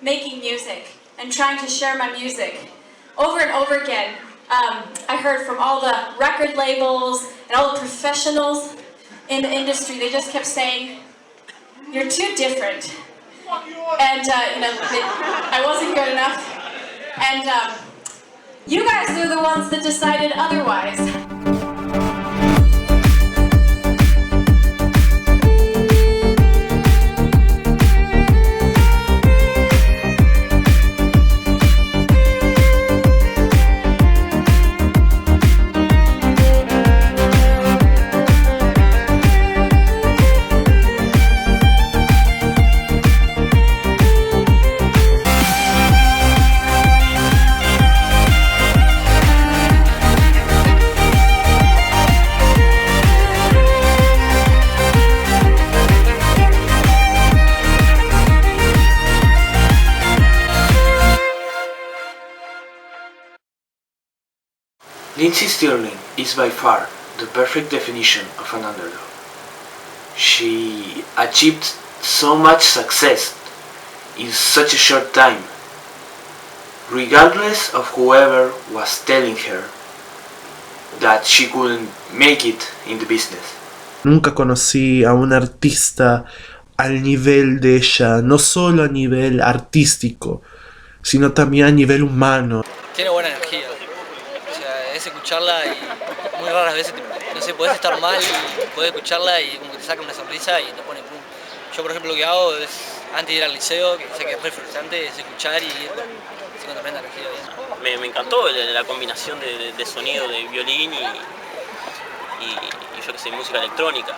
making music and trying to share my music. Over and over again, I heard from all the record labels and all the professionals in the industry, they just kept saying, "You're too different." And, I wasn't good enough. And you guys are the ones that decided otherwise. Lindsey Stirling is by far the perfect definition of an underdog. She achieved so much success in such a short time, regardless of whoever was telling her that she couldn't make it in the business. Nunca conocí a un artista al nivel de ella, no solo a nivel artístico, sino también a nivel humano. Tiene buena energía. Es escucharla y muy raras veces, no sé, podés estar mal y podés escucharla y como que te saca una sonrisa y te pone pum. Yo por ejemplo lo que hago es, antes de ir al liceo, que sé que es re frustrante, es escuchar y ir con tremenda energía bien. Me encantó la combinación de sonido de violín y yo que sé, música electrónica.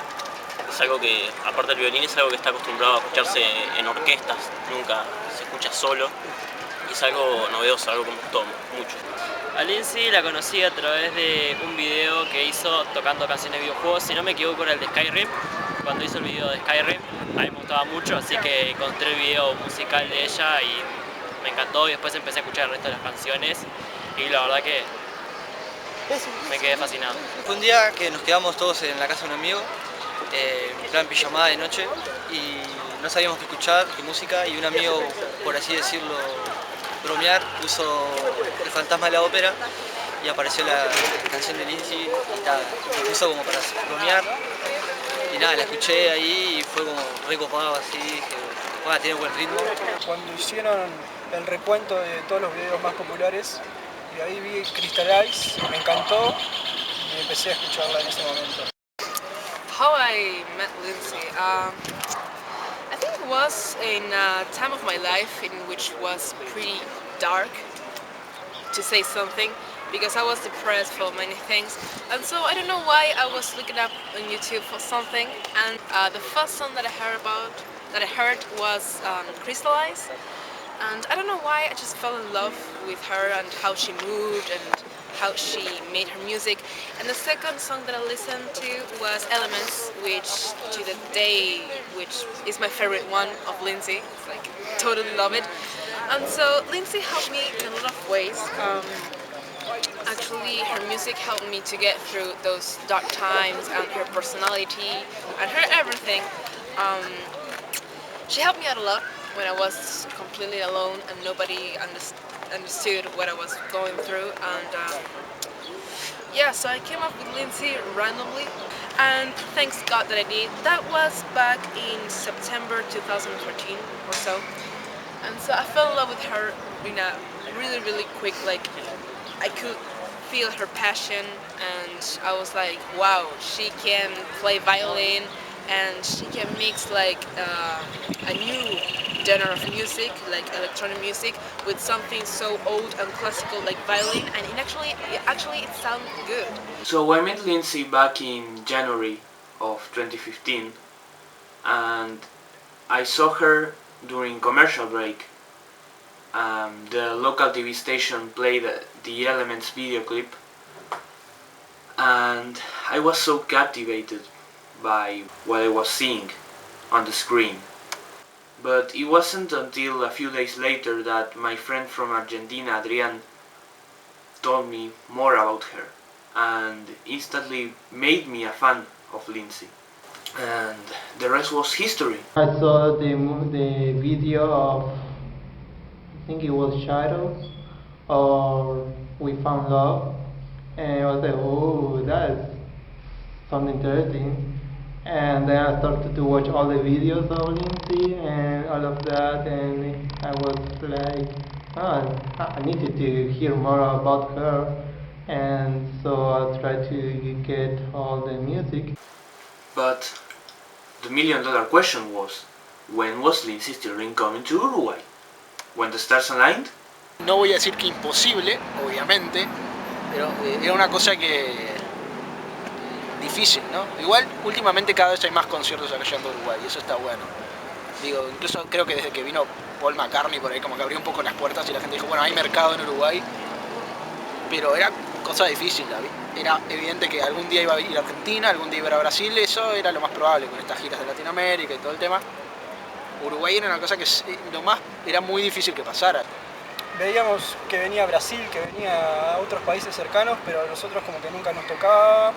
Es algo que, aparte del violín, es algo que está acostumbrado a escucharse en orquestas, nunca se escucha solo. Y es algo novedoso, algo que me gustó mucho. A Lindsey la conocí a través de un video que hizo tocando canciones de videojuegos, si no me equivoco era el de Skyrim. Cuando hizo el video de Skyrim, a mí me gustaba mucho, así que encontré el video musical de ella y me encantó, y después empecé a escuchar el resto de las canciones y la verdad que me quedé fascinado. Fue un día que nos quedamos todos en la casa de un amigo, en plan pijamada de noche, y no sabíamos qué escuchar, qué música, y un amigo, por así decirlo, bromear, puso El fantasma de la ópera y apareció la canción de Lindsey y nada, lo puso como para bromear y nada, la escuché ahí y fue como recopado así, dije, tiene buen ritmo. Cuando hicieron el recuento de todos los videos más populares y ahí vi Crystal Eyes, me encantó y empecé a escucharla en ese momento. How I met Lindsey? I think it was in a time of my life in which was pretty dark, to say something, because I was depressed for many things, and so I don't know why I was looking up on YouTube for something, and the first song that I heard was Crystal Eyes, and I don't know why I just fell in love with her and how she moved and how she made her music. And the second song that I listened to was Elements, which to the day, which is my favorite one of Lindsey. It's like, totally love it. And so Lindsey helped me in a lot of ways. Actually, her music helped me to get through those dark times, and her personality and her everything. She helped me out a lot when I was completely alone and nobody understood what I was going through, and yeah, so I came up with Lindsey randomly, and thanks God that I did. That was back in September 2014 or so, and so I fell in love with her in a really quick, like, I could feel her passion, and I was like, wow, she can play violin and she can mix like a new genre of music, like electronic music, with something so old and classical like violin, and it sounds good. So I met Lindsey back in January of 2015, and I saw her during commercial break. The local TV station played the Elements video clip, and I was so captivated by what I was seeing on the screen. But it wasn't until a few days later that my friend from Argentina, Adrian, told me more about her and instantly made me a fan of Lindsey. And the rest was history. I saw the video of think it was Shadows, or We Found Love, and I was like, oh, that's something interesting. And then I started to watch all the videos of Lindsey and all of that, and I was like, oh, I needed to hear more about her. And so I tried to get all the music. But the $1,000,000 question was, when was Lindsey Stirling coming to Uruguay? When the stars aligned? No voy a decir que imposible, obviamente, pero era una cosa que difícil, ¿no? Igual últimamente cada vez hay más conciertos acá llegando a Uruguay y eso está bueno. Digo, incluso creo que desde que vino Paul McCartney por ahí como que abrió un poco las puertas y la gente dijo, bueno, hay mercado en Uruguay, pero era cosa difícil, era evidente que algún día iba a ir a Argentina, algún día iba a ir a Brasil, eso era lo más probable con estas giras de Latinoamérica y todo el tema. Uruguay era una cosa que era muy difícil que pasara. Veíamos que venía a Brasil, que venía a otros países cercanos, pero a nosotros como que nunca nos tocaba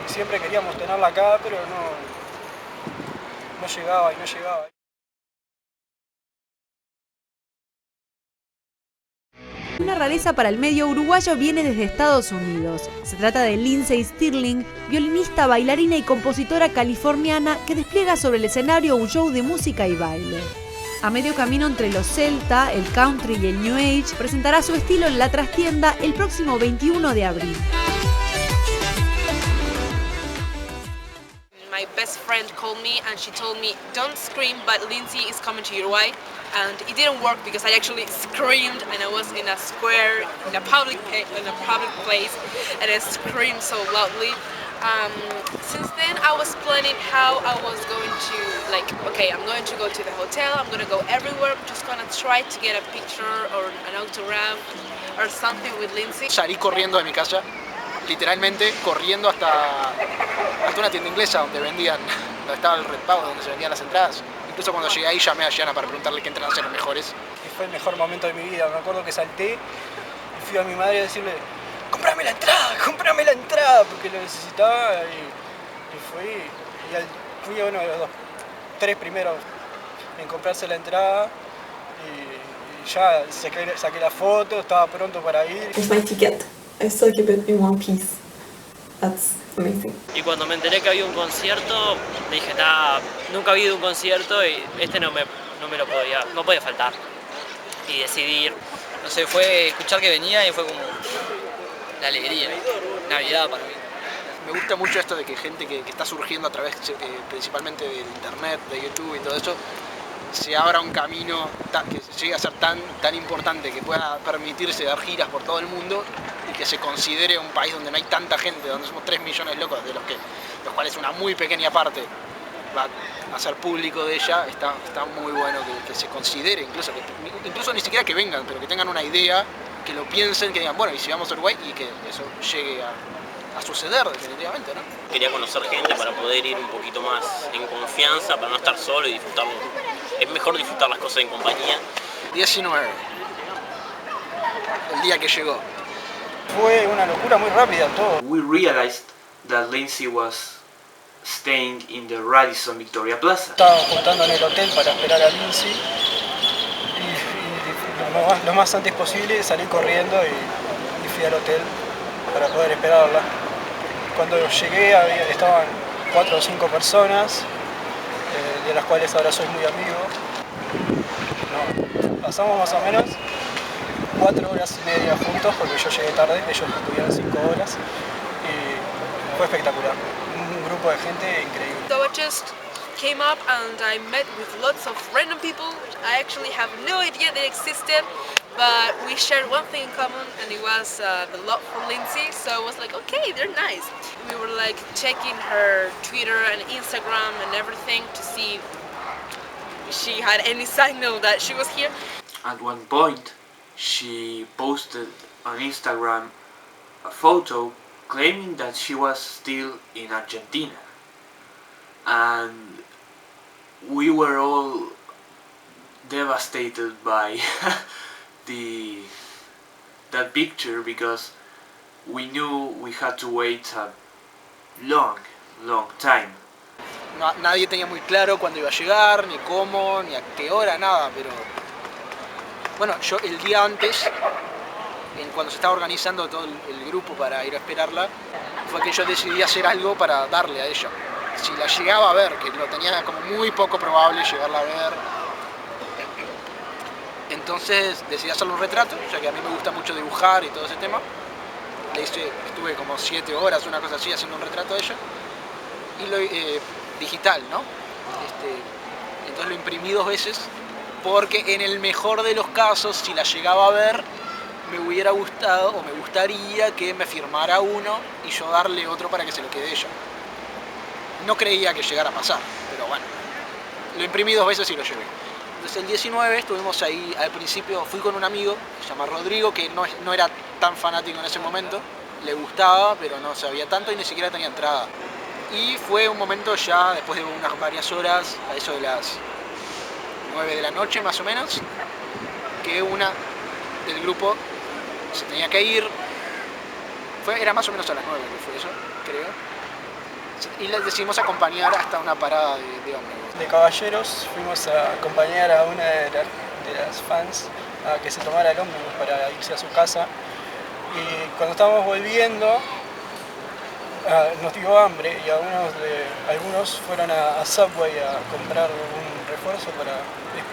y siempre queríamos tenerla acá, pero no llegaba y no llegaba. Una rareza para el medio uruguayo viene desde Estados Unidos. Se trata de Lindsey Stirling, violinista, bailarina y compositora californiana que despliega sobre el escenario un show de música y baile. A medio camino entre los celta, el country y el new age, presentará su estilo en la trastienda el próximo 21 de abril. My best friend called me and she told me, don't scream, but Lindsey is coming to Uruguay. And it didn't work because I actually screamed and I was in a square, in a public place, and I screamed so loudly. Since then I was planning how I was going to, like, okay, I'm going to go to the hotel, I'm going to go everywhere, I'm just going to try to get a picture or an autograph or something with Lindsey. Salí corriendo de mi casa, literalmente corriendo hasta una tienda inglesa donde estaba el Red Pau, donde se vendían las entradas. Incluso cuando llegué ahí llamé a Gianna para preguntarle qué entradas eran mejores. Y fue el mejor momento de mi vida, me acuerdo que salté y fui a mi madre a decirle, comprame la entrada, porque lo necesitaba y fui uno de los 3 primeros en comprarse la entrada y ya saqué la foto, estaba pronto para ir. It's my ticket. I still keep it in one piece. That's amazing. Y cuando me enteré que había un concierto, dije, nunca había ido a un concierto y no podía faltar. Y decidí ir. No sé, fue escuchar que venía y fue como la alegría, Navidad para mí. Me gusta mucho esto de que gente que está surgiendo a través principalmente de internet, de YouTube y todo eso, se abra un camino que llegue a ser tan importante, que pueda permitirse dar giras por todo el mundo y que se considere un país donde no hay tanta gente, donde somos 3 millones locos, de los cuales una muy pequeña parte va a ser público de ella. Está muy bueno que se considere, incluso ni siquiera que vengan, pero que tengan una idea, que lo piensen, que digan, bueno, y si vamos a Uruguay, y que eso llegue a suceder definitivamente, ¿no? Quería conocer gente para poder ir un poquito más en confianza, para no estar solo y disfrutarlo. Es mejor disfrutar las cosas en compañía. 19, el día que llegó. Fue una locura muy rápida todo. We realized that Lindsey was staying in the Radisson Victoria Plaza. Estaba juntando en el hotel para esperar a Lindsey y lo más antes posible salí corriendo y fui al hotel para poder esperarla. Cuando llegué estaban 4 o 5 personas, de las cuales ahora soy muy amigo. Pasamos más o menos 4 horas y media juntos porque yo llegué tarde, ellos estuvieron 5 horas y fue espectacular. Un grupo de gente increíble. So I just came up and I met with lots of random people which I actually have no idea they existed, but we shared one thing in common and it was the love for Lindsey, so I was like, okay, they're nice. We were like checking her Twitter and Instagram and everything to see if she had any signal that she was here. At one point, she posted on Instagram a photo claiming that she was still in Argentina. And we were all devastated by that picture because we knew we had to wait a long time. Nadie tenía muy claro cuándo iba a llegar, ni cómo, ni a qué hora, nada, pero Bueno, yo el día antes, cuando se estaba organizando todo el grupo para ir a esperarla, fue que yo decidí hacer algo para darle a ella. Si la llegaba a ver, que lo tenía como muy poco probable llegarla a ver, entonces decidí hacerle un retrato, ya que a mí me gusta mucho dibujar y todo ese tema. Estuve como 7 horas, una cosa así, haciendo un retrato de ella. Y lo digital, ¿no? Entonces lo imprimí 2 veces, porque en el mejor de los casos, si la llegaba a ver, me hubiera gustado o me gustaría que me firmara uno y yo darle otro para que se lo quede ella. No creía que llegara a pasar, pero bueno, lo imprimí 2 veces y lo llevé. Entonces el 19 estuvimos ahí, al principio fui con un amigo, se llama Rodrigo, que no era tan fanático en ese momento, le gustaba, pero no sabía tanto y ni siquiera tenía entrada. Y fue un momento ya, después de unas varias horas, a eso de las 9 de la noche más o menos, que una del grupo se tenía que ir. Era más o menos a las 9 que fue eso, creo. Y les decidimos acompañar hasta una parada de ómnibus. De caballeros fuimos a acompañar a una de las fans a que se tomara el ómnibus para irse a su casa. Y cuando estábamos volviendo, nos dio hambre y algunos fueron a Subway a comprar un refuerzo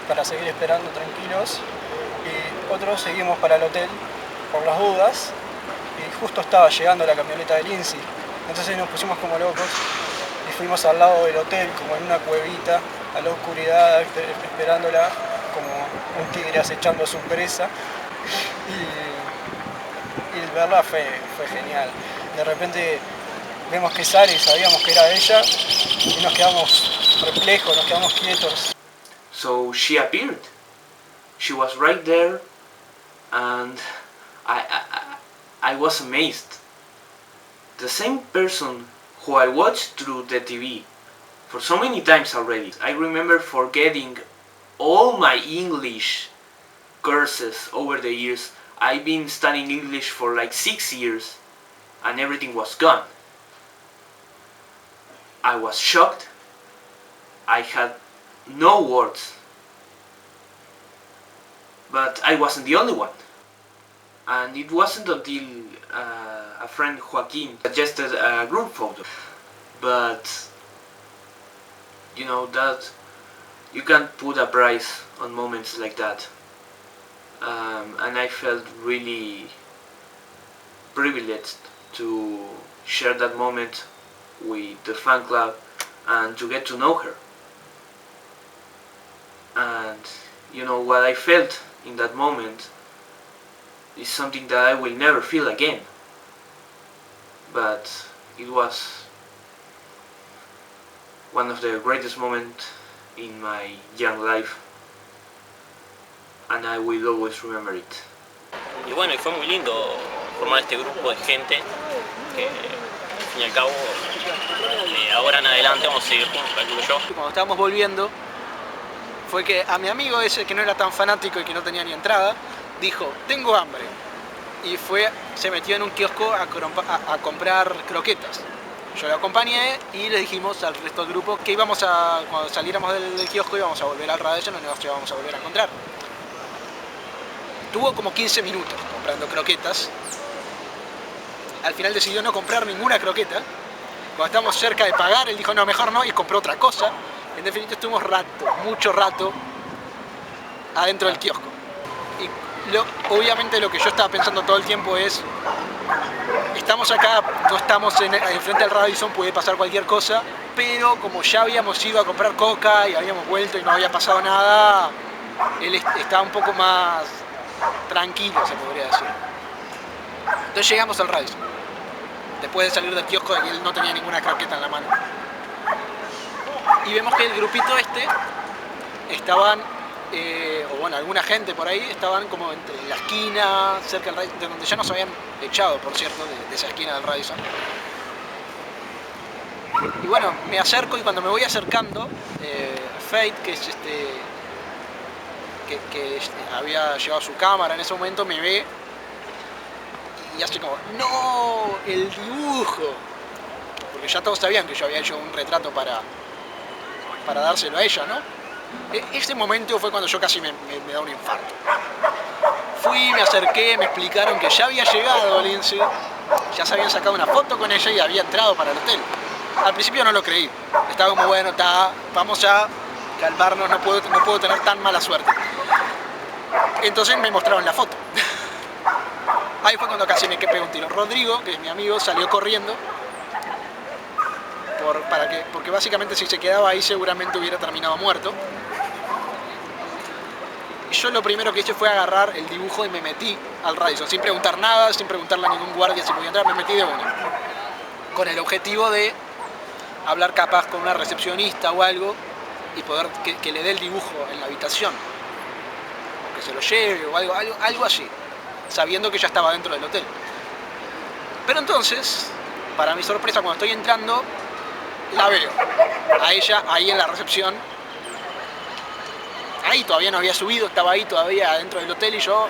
para seguir esperando tranquilos, y otros seguimos para el hotel por las dudas, y justo estaba llegando la camioneta de Lindsey, entonces nos pusimos como locos y fuimos al lado del hotel, como en una cuevita, a la oscuridad, esperándola como un tigre acechando a su presa, y verla fue genial. De repente vemos que sale y sabíamos que era ella y nos quedamos perplejos, nos quedamos quietos. So she appeared. She was right there, and I was amazed. The same person who I watched through the TV for so many times already. I remember forgetting all my English courses over the years. I've been studying English for like 6 years, and everything was gone. I was shocked. I had no words. But I wasn't the only one. And it wasn't until a friend, Joaquin, suggested a group photo. But you know that you can't put a price on moments like that. And I felt really privileged to share that moment with the fan club and to get to know her. And you know what I felt in that moment is something that I will never feel again. But it was one of the greatest moments in my young life, and I will always remember it. Y bueno, y fue muy lindo formar este grupo de gente que al fin y al cabo de ahora en adelante vamos a seguir juntos, calculo yo. Cuando estábamos volviendo, fue que a mi amigo ese, que no era tan fanático y que no tenía ni entrada, dijo, tengo hambre. Y se metió en un kiosco a comprar croquetas. Yo lo acompañé y le dijimos al resto del grupo que cuando saliéramos del kiosco íbamos a volver al Radisson y nos íbamos a volver a encontrar. Tuvo como 15 minutos comprando croquetas. Al final decidió no comprar ninguna croqueta. Cuando estábamos cerca de pagar, él dijo no, mejor no, y compró otra cosa. En definitiva estuvimos mucho rato adentro del kiosco. Y obviamente lo que yo estaba pensando todo el tiempo es, estamos acá, no estamos enfrente del Radisson, puede pasar cualquier cosa, pero como ya habíamos ido a comprar coca y habíamos vuelto y no había pasado nada, él estaba un poco más tranquilo, se podría decir. Entonces llegamos al Radisson, después de salir del kiosco y él no tenía ninguna croqueta en la mano. Y vemos que el grupito estaban, o bueno, alguna gente por ahí, estaban como entre la esquina, cerca del Radisson, de donde ya nos habían echado, por cierto, de esa esquina del Radisson. Y bueno, me acerco y cuando me voy acercando, Fate, que es que había llevado su cámara en ese momento, me ve y hace como, ¡no! ¡El dibujo! Porque ya todos sabían que yo había hecho un retrato para dárselo a ella, ¿no? Ese momento fue cuando yo casi me da un infarto. fui, me acerqué, me explicaron que ya había llegado Lindsey, ya se habían sacado una foto con ella y había entrado para el hotel. Al principio no lo creí, estaba como bueno, vamos a calmarnos, no puedo tener tan mala suerte. Entonces me mostraron la foto. Ahí fue cuando casi me pegué un tiro. Rodrigo, que es mi amigo, salió corriendo porque básicamente si se quedaba ahí seguramente hubiera terminado muerto. Y yo lo primero que hice fue agarrar el dibujo y me metí al Radisson, sin preguntar nada, sin preguntarle a ningún guardia si podía entrar, me metí de una. Con el objetivo de hablar capaz con una recepcionista o algo y poder que le dé el dibujo en la habitación. O que se lo lleve o algo así, sabiendo que ya estaba dentro del hotel. Pero entonces, para mi sorpresa, cuando estoy entrando, la veo a ella ahí en la recepción. Ahí todavía no había subido, estaba ahí todavía dentro del hotel y yo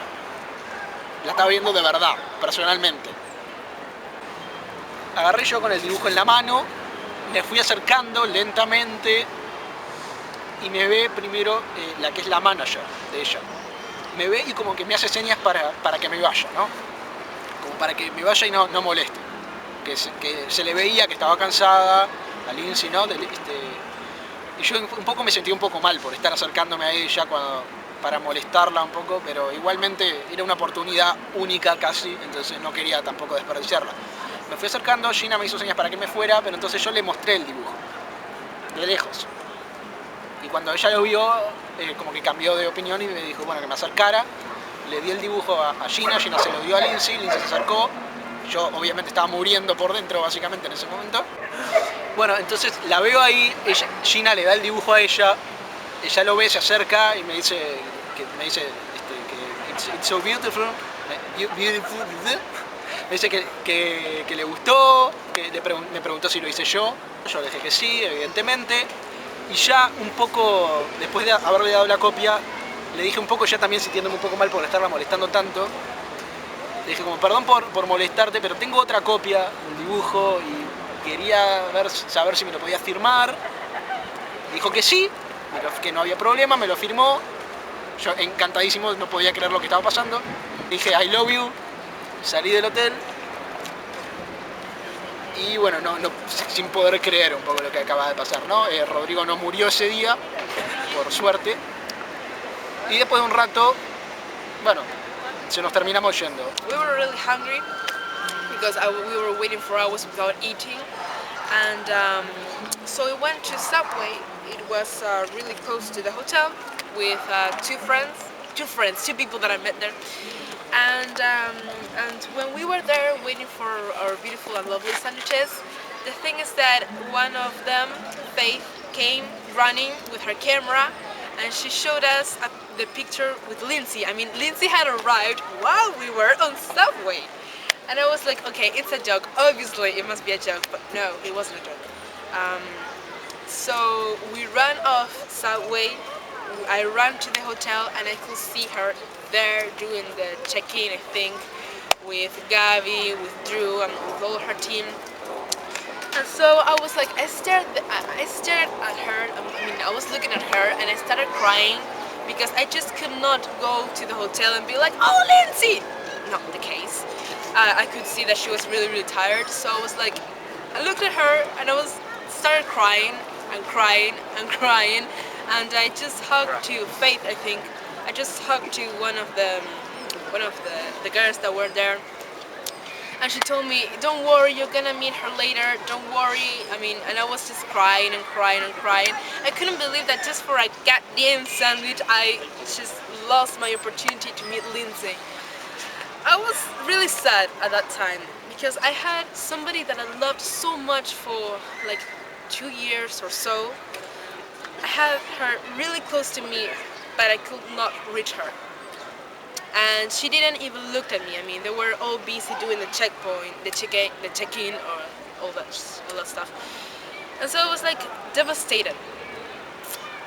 la estaba viendo de verdad, personalmente. Agarré yo con el dibujo en la mano, me fui acercando lentamente y me ve primero la que es la manager de ella. Me ve y como que me hace señas para que me vaya, ¿no? Como para que me vaya y no moleste. Que se le veía que estaba cansada, a Lindsey, ¿no? Y yo un poco me sentí un poco mal por estar acercándome a ella para molestarla un poco, pero igualmente era una oportunidad única casi, entonces no quería tampoco desperdiciarla. Me fui acercando, Gina me hizo señas para que me fuera, pero entonces yo le mostré el dibujo, de lejos. Y cuando ella lo vio, como que cambió de opinión y me dijo, bueno, que me acercara. Le di el dibujo a Gina se lo dio a Lindsey se acercó. Yo obviamente estaba muriendo por dentro básicamente en ese momento. Bueno, entonces la veo ahí, Gina le da el dibujo a ella lo ve, se acerca y me dice que it's so beautiful, me dice que le gustó, me preguntó si lo hice yo le dije que sí, evidentemente, y ya un poco, después de haberle dado la copia, le dije un poco ya también sintiéndome un poco mal por estarla molestando tanto, le dije como perdón por molestarte, pero tengo otra copia del dibujo y quería saber si me lo podía firmar. Dijo que sí, que no había problema, me lo firmó. Yo encantadísimo, no podía creer lo que estaba pasando. Dije I love you, salí del hotel y bueno, sin poder creer un poco lo que acaba de pasar, ¿no? Rodrigo no murió ese día, por suerte. Y después de un rato, bueno, se nos terminamos yendo. We were really hungry because we were waiting for hours without eating, and so we went to Subway. It was really close to the hotel with two people that I met there. And when we were there waiting for our beautiful and lovely sandwiches, the thing is that one of them, Faith, came running with her camera and she showed us the picture with Lindsey. I mean, Lindsey had arrived while we were on Subway. And I was like, okay, it's a joke. Obviously, it must be a joke, but no, it wasn't a joke. So we ran off Subway. I ran to the hotel and I could see her there doing the check-in, I think, with Gabby, with Drew, and with all her team. And so I was like, I stared at her. I mean, I was looking at her and I started crying because I just could not go to the hotel and be like, oh, Lindsey! Not the case. I could see that she was really, really tired. So I was like, I looked at her and started crying and crying and crying. And I just hugged to Faith, I think. I just hugged to one of the girls that were there. And she told me, don't worry, you're gonna meet her later, don't worry. I mean, and I was just crying and crying and crying. I couldn't believe that just for a goddamn sandwich, I just lost my opportunity to meet Lindsey. I was really sad at that time because I had somebody that I loved so much for like 2 years or so. I had her really close to me, but I could not reach her. And she didn't even look at me. I mean, they were all busy doing the checkpoint, the check-in, or all that stuff. And so I was like devastated.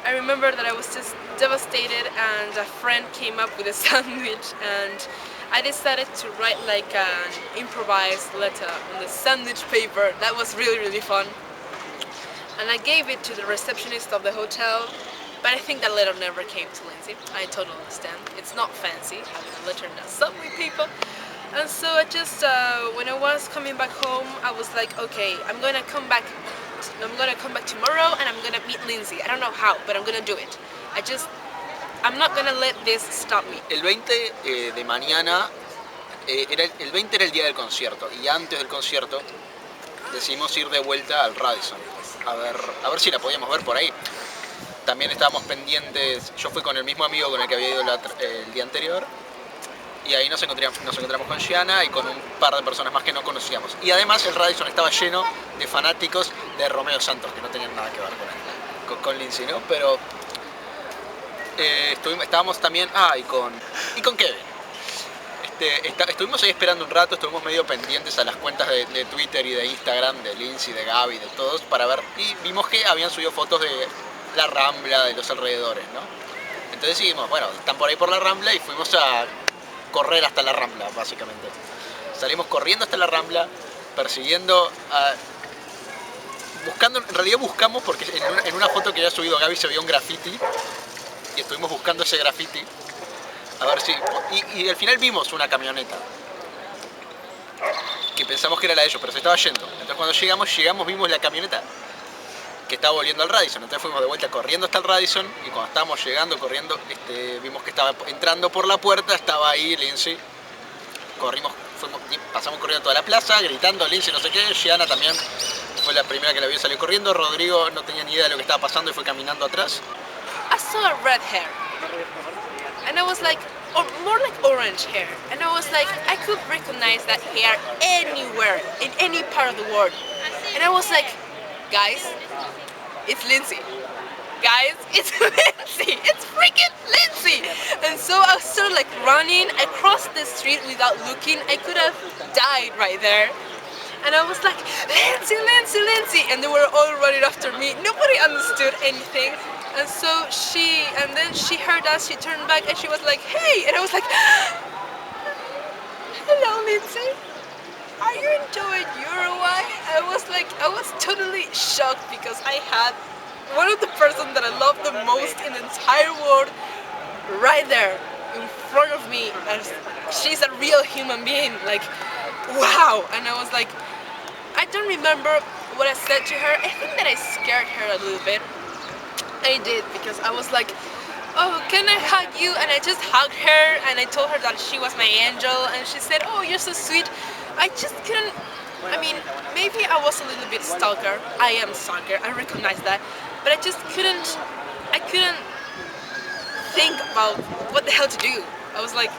I remember that I was just devastated, and a friend came up with a sandwich, and I decided to write like an improvised letter on the sandwich paper. That was really, really fun. And I gave it to the receptionist of the hotel, But I think that letter never came to Lindsey. I totally understand. It's not fancy having a letter in a subway, people. And so I just, when I was coming back home, I was like, okay, I'm gonna come back tomorrow and I'm gonna meet Lindsey. I don't know how, but I'm gonna do it. I'm not gonna let this stop me. El 20 de mañana, el 20 era el día del concierto, y antes del concierto decidimos ir de vuelta al Radisson, a ver si la podíamos ver por ahí. También estábamos pendientes, yo fui con el mismo amigo con el que había ido el día anterior, y ahí nos encontramos con Gianna y con un par de personas más que no conocíamos. Y además el Radisson estaba lleno de fanáticos de Romeo Santos, que no tenían nada que ver con Lindsey, ¿no? Pero estábamos también, y con Kevin. Estuvimos ahí esperando un rato, estuvimos medio pendientes a las cuentas de Twitter y de Instagram, de Lindsey, de Gaby, de todos, para ver, y vimos que habían subido fotos de la Rambla, de los alrededores, ¿no? Entonces dijimos, bueno, están por ahí por la Rambla, y fuimos a correr hasta la Rambla, básicamente. Salimos corriendo hasta la Rambla, persiguiendo, buscando, en realidad buscamos, porque en una foto que había subido Gaby se veía un graffiti, y estuvimos buscando ese graffiti, a ver si... Y al final vimos una camioneta, que pensamos que era la de ellos, pero se estaba yendo. Entonces cuando llegamos, vimos la camioneta que estaba volviendo al Radisson. Entonces fuimos de vuelta corriendo hasta el Radisson, y cuando estábamos llegando, corriendo, vimos que estaba entrando por la puerta, estaba ahí Lindsey. Pasamos corriendo toda la plaza, gritando Lindsey no sé qué. Gianna también fue la primera que la vio salir corriendo. Rodrigo no tenía ni idea de lo que estaba pasando y fue caminando atrás. I saw red hair, and I was like, or more like orange hair, and I was like, I could recognize that hair anywhere, in any part of the world. And I was like, guys, it's Lindsey. Guys, it's Lindsey. It's freaking Lindsey. And so I started like running. I crossed the street without looking. I could have died right there. And I was like, Lindsey, Lindsey, Lindsey. And they were all running after me. Nobody understood anything. And so then she heard us, she turned back and she was like, hey. And I was like, hello, Lindsey. Are you enjoying Uruguay? I was totally shocked because I had one of the persons that I love the most in the entire world right there in front of me. And she's a real human being, like, wow. And I was like, I don't remember what I said to her. I think that I scared her a little bit. I did, because I was like, oh, can I hug you? And I just hugged her and I told her that she was my angel, and she said, oh, you're so sweet. I just couldn't, I mean, maybe I was a little bit stalker. I am a stalker, I recognize that. But I just couldn't think about what the hell to do. I was like,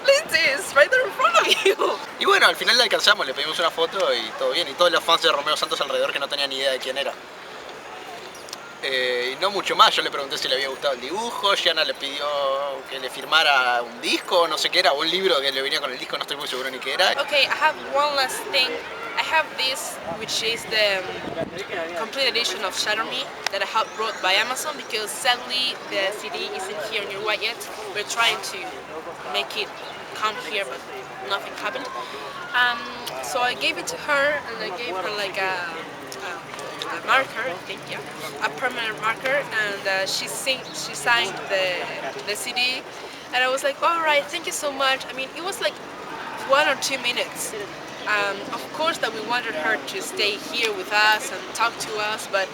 Lindsey is right there in front of you. Y bueno, al final la alcanzamos, le pedimos una foto y todo bien. Y todos los fans de Romeo Santos alrededor que no tenían ni idea de quién era. Y no mucho más, yo le pregunté si le había gustado el dibujo, Gianna le pidió que le firmara un disco, no sé qué era, o un libro que le venía con el disco, no estoy muy seguro ni qué era. Okay, I have one last thing. I have this, which is the complete edition of Shatter Me that I have brought by Amazon, because sadly the CD isn't here in Uruguay yet. We're trying to make it come here, but nothing happened. So I gave it to her, and I gave her like a marker, I think, yeah, a permanent marker, and she signed the CD, and I was like, all right, thank you so much. I mean, it was like 1 or 2 minutes. Of course that we wanted her to stay here with us and talk to us, but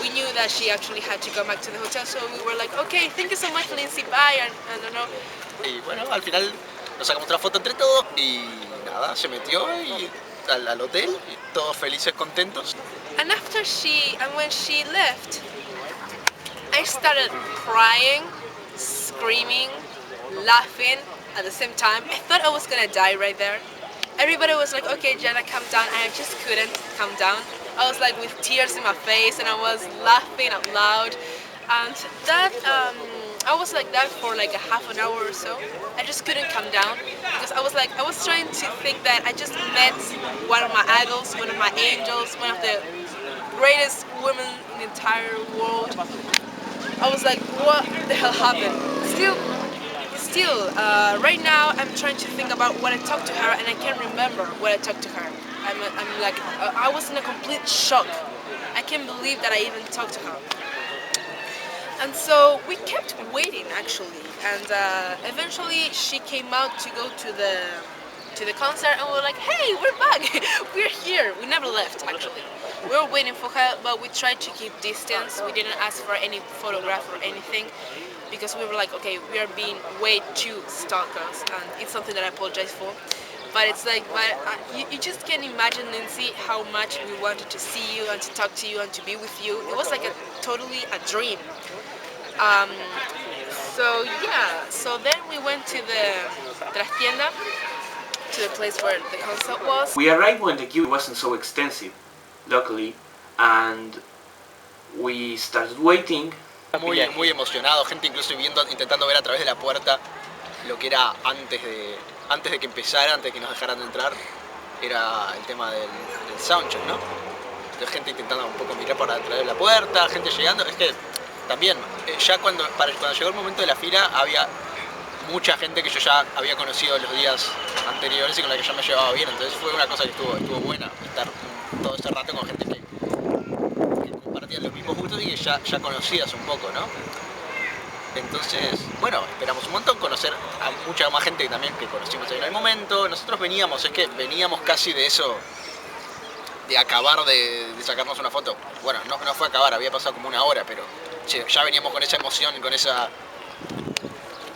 we knew that she actually had to go back to the hotel, so we were like, okay, thank you so much, Lindsey, bye, and I don't know. Y bueno, al final nos sacamos otra foto entre todos y nada, se metió al hotel, y todos felices, contentos. And when she left, I started crying, screaming, laughing at the same time. I thought I was gonna die right there. Everybody was like, okay, Gianna, calm down, and I just couldn't calm down. I was like with tears in my face, and I was laughing out loud. And that, I was like that for like a half an hour or so. I just couldn't calm down, because I was trying to think that I just met one of my idols, one of my angels, one of the greatest women in the entire world. I was like, what the hell happened? Still, right now I'm trying to think about what I talked to her, and I can't remember what I talked to her. I'm like, I was in a complete shock. I can't believe that I even talked to her. And so we kept waiting actually, and eventually she came out to go to the concert, and we were like, hey, we're back, we're here. We never left actually. We were waiting for her, but we tried to keep distance. We didn't ask for any photograph or anything because we were like, okay, we are being way too stalkers, and it's something that I apologize for. But it's like, you just can't imagine, Lindsey, how much we wanted to see you and to talk to you and to be with you. It was like totally a dream. So yeah, so then we went to the trastienda, to the place where the concert was. We arrived when the queue wasn't so extensive, luckily, and we started waiting. Muy emocionado, gente incluso intentando ver a través de la puerta lo que era antes de que empezara, antes de que nos dejaran entrar, era el tema del soundcheck, ¿no? Entonces gente intentando un poco mirar por atrás de la puerta, gente llegando. Es que también, ya cuando llegó el momento de la fila, había mucha gente que yo ya había conocido los días anteriores y con la que ya me llevaba bien. Entonces fue una cosa que estuvo buena, estar todo ese rato con gente que compartían los mismos gustos y que ya conocías un poco, ¿no? Entonces, bueno, esperamos un montón, conocer a mucha más gente también que conocimos en el momento. Nosotros veníamos casi de eso, de acabar de sacarnos una foto. Bueno, no fue acabar, había pasado como una hora, pero ya veníamos con esa emoción, con esa...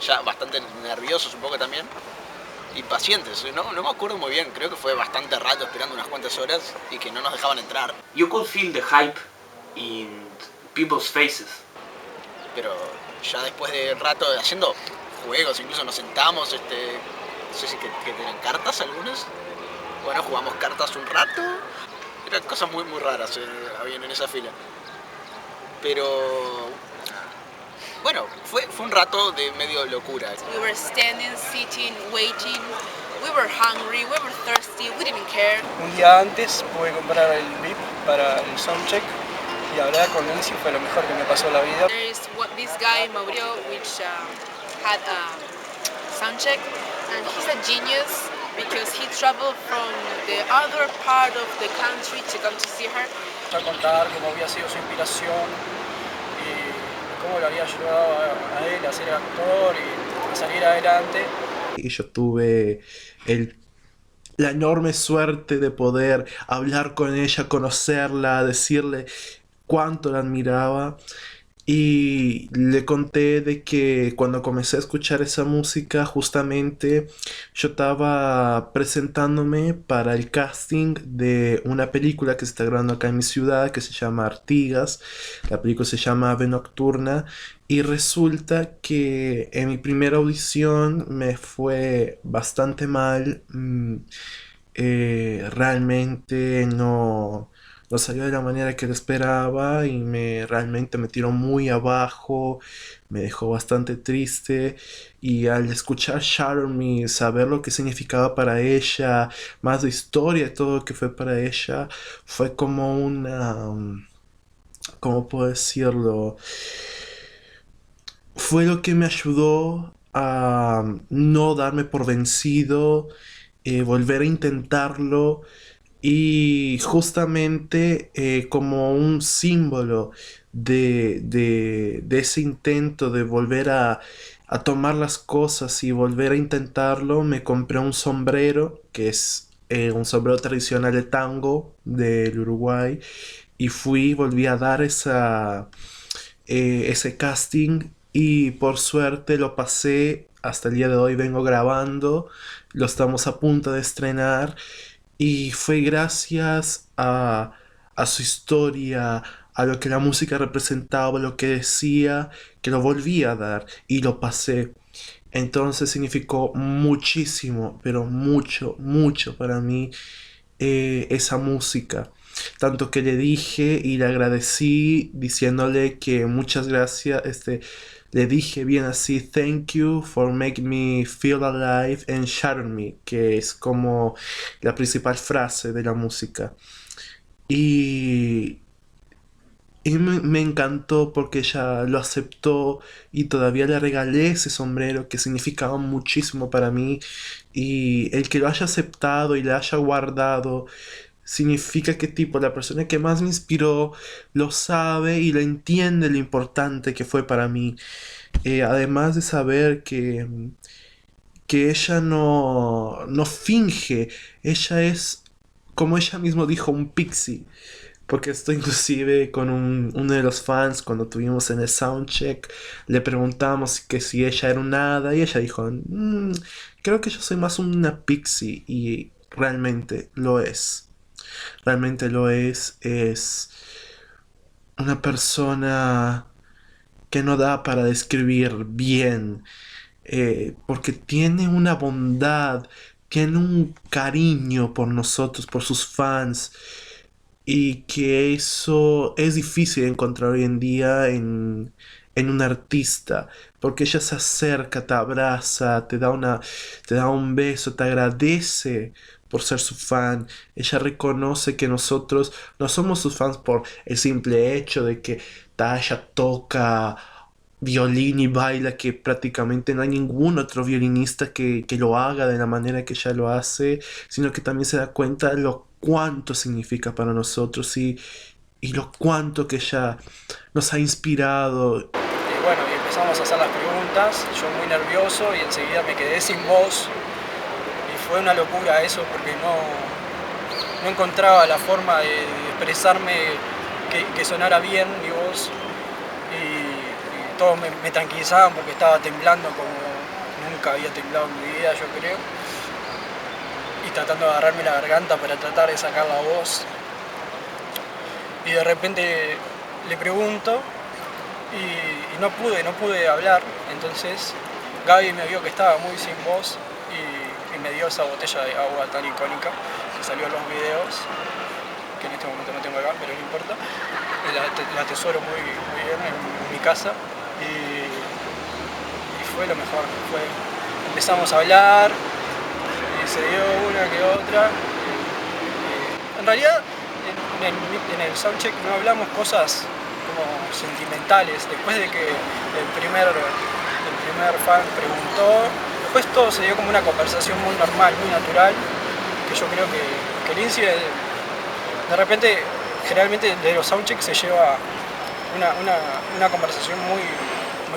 ya bastante nerviosos un poco también, y pacientes. No me acuerdo muy bien, creo que fue bastante rato esperando unas cuantas horas y que no nos dejaban entrar. You could feel the hype in people's faces. Pero ya después de rato haciendo juegos, incluso nos sentamos, no sé si que tenían cartas algunos. Bueno, jugamos cartas un rato. Eran cosas muy raras habían en esa fila. Pero bueno, fue un rato de medio locura. We were standing, sitting, waiting. We were hungry, we were thirsty, we didn't care. Un día antes pude comprar el VIP para el soundcheck y hablar con Lindsey fue lo mejor que me pasó en la vida. There is this guy, Mauricio, which had a soundcheck, and he's a genius because he traveled from the other part of the country to come to see her. A contar cómo había sido su inspiración y cómo lo había ayudado a él a ser actor y a salir adelante. Y yo tuve la enorme suerte de poder hablar con ella, conocerla, decirle cuánto la admiraba. Y le conté de que cuando comencé a escuchar esa música, justamente yo estaba presentándome para el casting de una película que se está grabando acá en mi ciudad, que se llama Artigas. La película se llama Ave Nocturna. Y resulta que en mi primera audición me fue bastante mal. Realmente no salió de la manera que lo esperaba y realmente me tiró muy abajo, me dejó bastante triste. Y al escuchar Shatter Me, saber lo que significaba para ella, más de historia de todo lo que fue para ella, fue como una... ¿cómo puedo decirlo? Fue lo que me ayudó a no darme por vencido, volver a intentarlo. Y justamente como un símbolo de ese intento de volver a tomar las cosas y volver a intentarlo, me compré un sombrero, que es un sombrero tradicional de tango del Uruguay, y volví a dar ese casting y por suerte lo pasé. Hasta el día de hoy vengo grabando, lo estamos a punto de estrenar. Y fue gracias a su historia, a lo que la música representaba, lo que decía, que lo volví a dar y lo pasé. Entonces significó muchísimo, pero mucho para mí esa música. Tanto que le dije y le agradecí diciéndole que muchas gracias, le dije bien así, thank you for making me feel alive and shatter me, que es como la principal frase de la música. Y me encantó porque ella lo aceptó y todavía le regalé ese sombrero que significaba muchísimo para mí. Y el que lo haya aceptado y lo haya guardado significa que tipo la persona que más me inspiró lo sabe y lo entiende lo importante que fue para mí. Además de saber que ella no finge, ella es, como ella misma dijo, un pixie. Porque esto inclusive con uno de los fans, cuando tuvimos en el soundcheck, le preguntamos que si ella era un hada y ella dijo, creo que yo soy más una pixie y realmente lo es. Realmente lo es una persona que no da para describir bien, porque tiene una bondad, tiene un cariño por nosotros, por sus fans, y que eso es difícil de encontrar hoy en día en un artista, porque ella se acerca, te abraza, te da un beso, te agradece por ser su fan. Ella reconoce que nosotros no somos sus fans por el simple hecho de que Tasha toca violín y baila, que prácticamente no hay ningún otro violinista que lo haga de la manera que ella lo hace, sino que también se da cuenta de lo cuánto significa para nosotros y lo cuánto que ella nos ha inspirado. Y bueno, y empezamos a hacer las preguntas, yo muy nervioso y enseguida me quedé sin voz y fue una locura eso porque no encontraba la forma de expresarme que sonara bien mi voz y todos me tranquilizaban porque estaba temblando como nunca había temblado en mi vida, yo creo, y tratando de agarrarme la garganta para tratar de sacar la voz. Y de repente le pregunto y no pude hablar, entonces Gaby me vio que estaba muy sin voz y me dio esa botella de agua tan icónica que salió en los videos, que en este momento no tengo acá, pero no importa. La atesoro muy bien en mi casa y fue lo mejor. Empezamos a hablar y se dio una que otra. En realidad en el soundcheck no hablamos cosas como sentimentales. Después de que el primer fan preguntó, después todo se dio como una conversación muy normal, muy natural, que yo creo que Lindsey de repente, generalmente de los soundchecks se lleva una conversación muy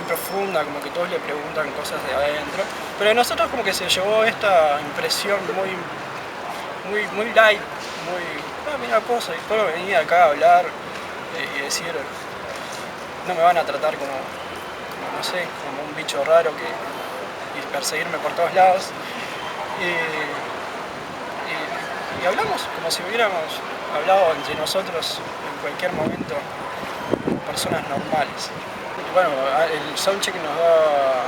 profunda, como que todos le preguntan cosas de adentro, pero de nosotros como que se llevó esta impresión muy light, mira cosa, y puedo venir acá a hablar y decir, no me van a tratar como no sé, como un bicho raro y perseguirme por todos lados, y hablamos como si hubiéramos hablado entre nosotros en cualquier momento, como personas normales. Y bueno, el soundcheck nos da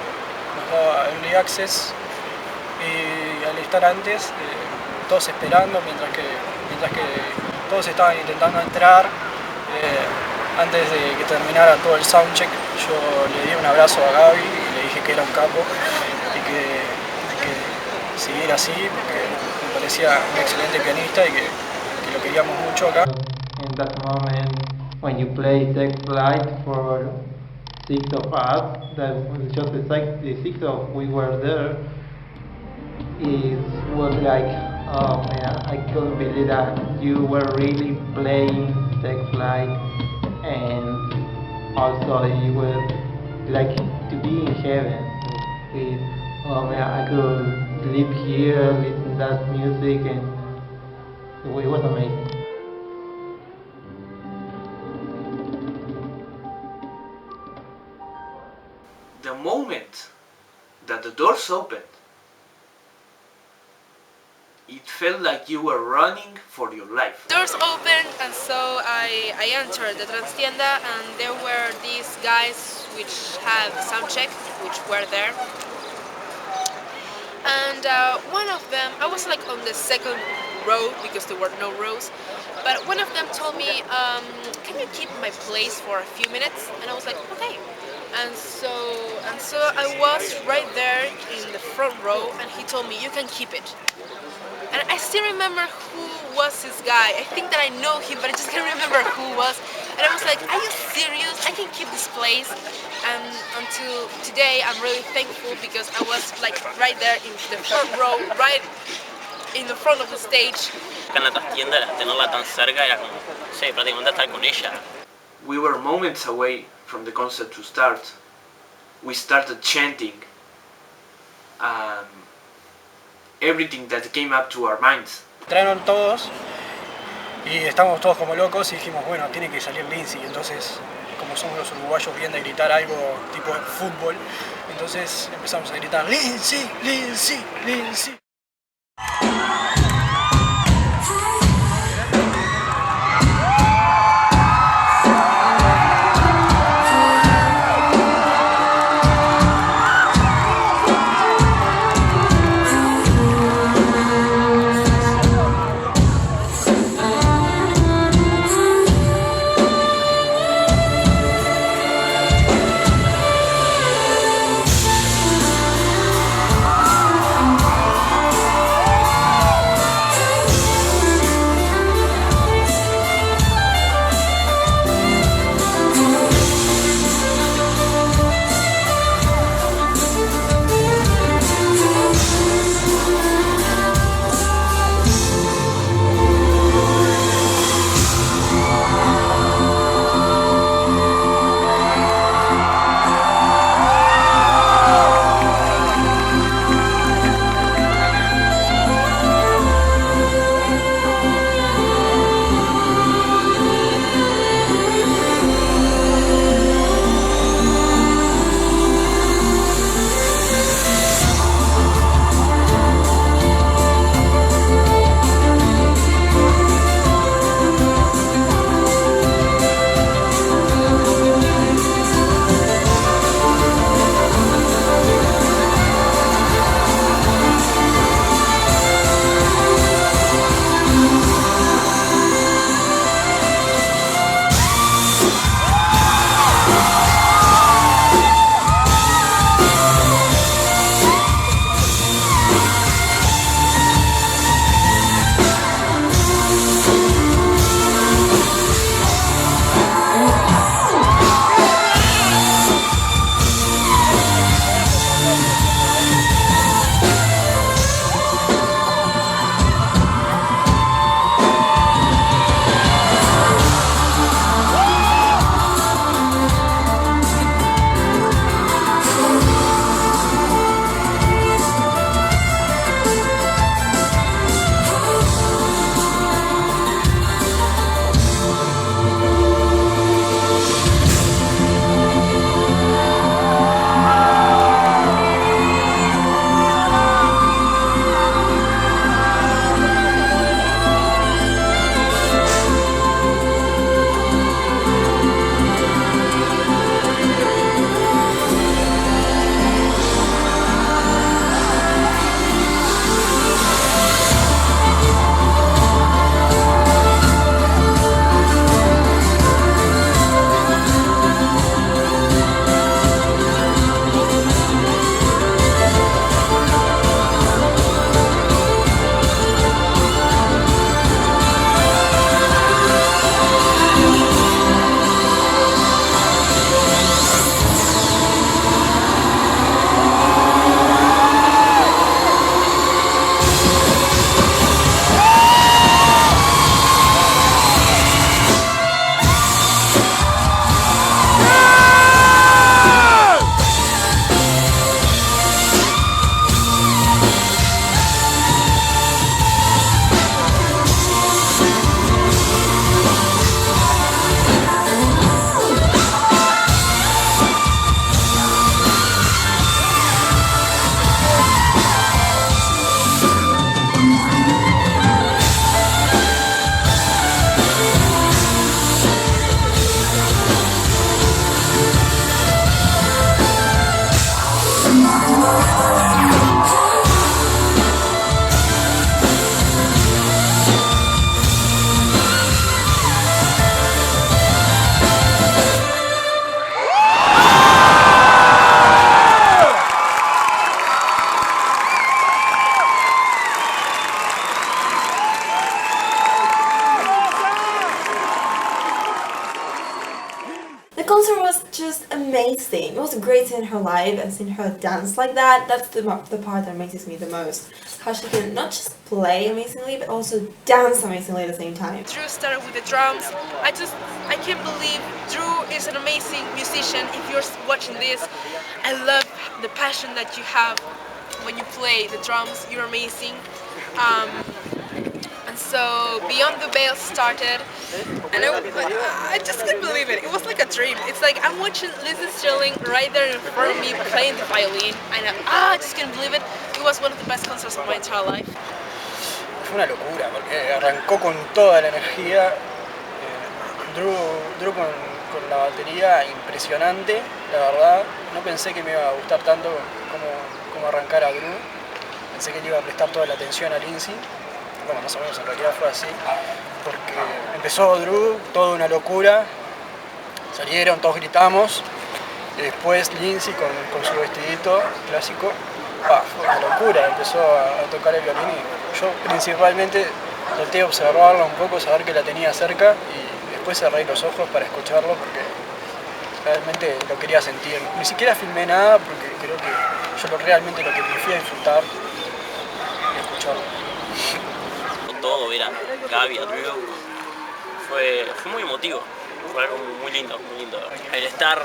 early access y al estar antes, todos esperando mientras que todos estaban intentando entrar, antes de que terminara todo el soundcheck, yo le di un abrazo a Gaby y le dije que era un capo y que siguiera así porque me parecía un excelente pianista y que lo queríamos mucho acá. In that moment, when you play Tech Flight for six of us, that was just the six of we were there, it was like, oh man, I couldn't believe that you were really playing Tech Flight, and also you were like to be in heaven. With, oh man, I could live here, listen to that music, and it was amazing. The moment that the doors opened, it felt like you were running for your life. Doors opened and so I entered the Transtienda and there were these guys which had soundcheck, which were there. And one of them, I was like on the second row because there were no rows, but one of them told me, can you keep my place for a few minutes? And I was like, okay. And so I was right there in the front row and he told me, you can keep it. And I still remember who was this guy. I think that I know him, but I just can't remember who was. And I was like, are you serious? I can keep this place. And until today, I'm really thankful because I was like right there in the front row, right in the front of the stage. Acá en la trastienda, tenerla tan cerca era como, no sé, prácticamente estar con ella. We were moments away from the concert to start. We started chanting everything that came up to our minds. Entraron todos y estábamos todos como locos y dijimos, bueno, tiene que salir Lindsey. Entonces, como somos los uruguayos bien de gritar algo tipo fútbol, entonces empezamos a gritar Lindsey, Lindsey, Lindsey. concert was just amazing. It was great seeing her live and seeing her dance like that. That's the part that amazes me the most. How she can not just play amazingly, but also dance amazingly at the same time. Drew started with the drums. I can't believe Drew is an amazing musician. If you're watching this, I love the passion that you have when you play the drums. You're amazing. And so Beyond the Veil started, and I just couldn't believe it. It was like a dream. It's like I'm watching Lindsey Stirling right there in front of me playing the violin, and I just couldn't believe it. It was one of the best concerts of my entire life. Fue una locura porque arrancó con toda la energía. Drew con la batería impresionante, la verdad. No pensé que me iba a gustar tanto como arrancar a Drew. Pensé que le iba a prestar toda la atención a Lindsey. Bueno, más o menos en realidad fue así, porque empezó Drew, toda una locura, salieron, todos gritamos, y después Lindsey con su vestidito clásico, fue una locura, empezó a tocar el violín y yo principalmente traté de observarla un poco, saber que la tenía cerca y después cerré los ojos para escucharlo porque realmente lo quería sentir. Ni siquiera filmé nada porque creo que yo realmente lo que prefiero disfrutar y escucharlo. Todo, ver a Gaby, a Drew, fue muy emotivo, fue algo muy lindo, muy lindo. El estar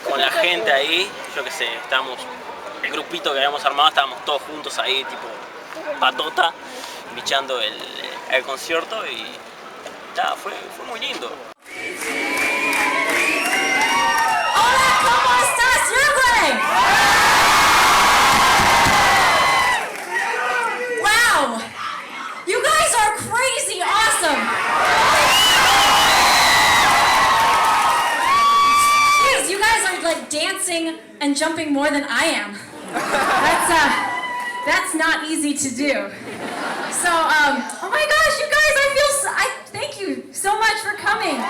con la gente ahí, yo qué sé, estábamos, el grupito que habíamos armado, estábamos todos juntos ahí, tipo patota, bichando el concierto y fue muy lindo. Hola, ¿cómo estás, Uruguay? Wow! You guys are crazy awesome! Jeez, you guys are like dancing and jumping more than I am. That's not easy to do. So, oh my gosh, you guys, I thank you so much for coming.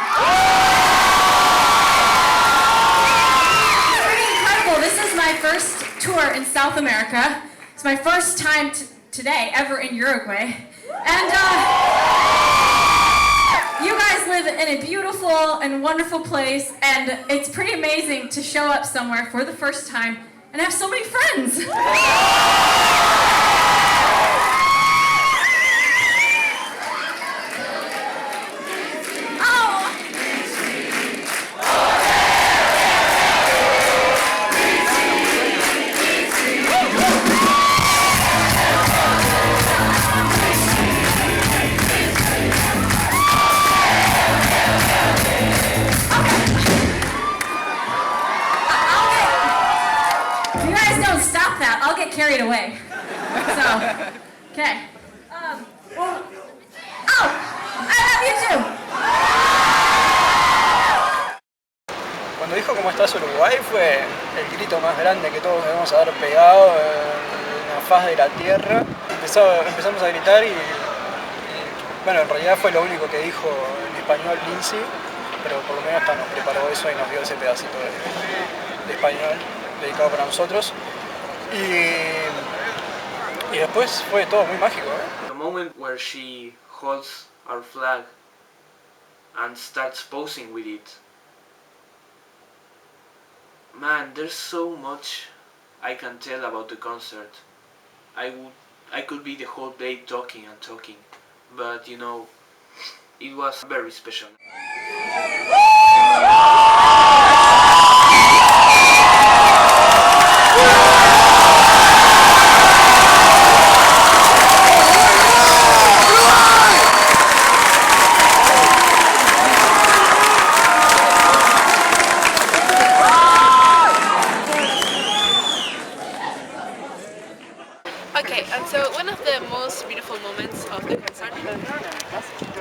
It's pretty incredible. This is my first tour in South America. It's my first time today ever in Uruguay. And you guys live in a beautiful and wonderful place, and it's pretty amazing to show up somewhere for the first time and have so many friends. I'll get carried away. So, okay. Oh, I love you too. Cuando dijo ¿cómo estás Uruguay? Fue el grito más grande que todos debemos haber pegado en la faz de la tierra. Empezamos a gritar y bueno, en realidad fue lo único que dijo en español Lindsey, pero por lo menos nos preparó eso y nos dio ese pedacito de español dedicado para nosotros. Y después fue todo muy mágico, ¿eh? The moment where she holds our flag and starts posing with it. Man, there's so much I can tell about the concert. I could be the whole day talking and talking, but you know, it was very special. Okay, and so one of the most beautiful moments of the concert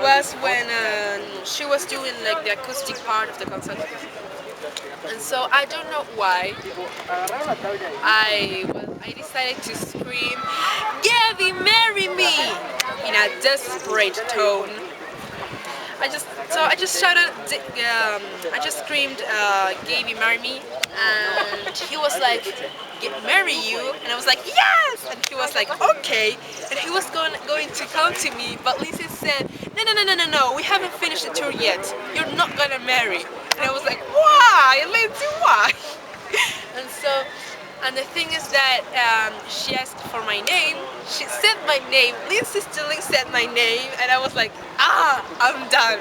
was when she was doing like the acoustic part of the concert. And so I don't know why I decided to scream, "Gabby, marry me!" in a desperate tone. I just shouted, I just screamed, "Gabby, marry me!" And he was like, "Marry you?" And I was like, "Yes!" And he was like, "Okay." And he was going to come to me, but Lindsey said, "No, we haven't finished the tour yet. You're not gonna marry." And And I was like, why, Lindsey, why? And the thing is that she asked for my name. She said my name. Lindsey Stirling said my name, and I was like, I'm done.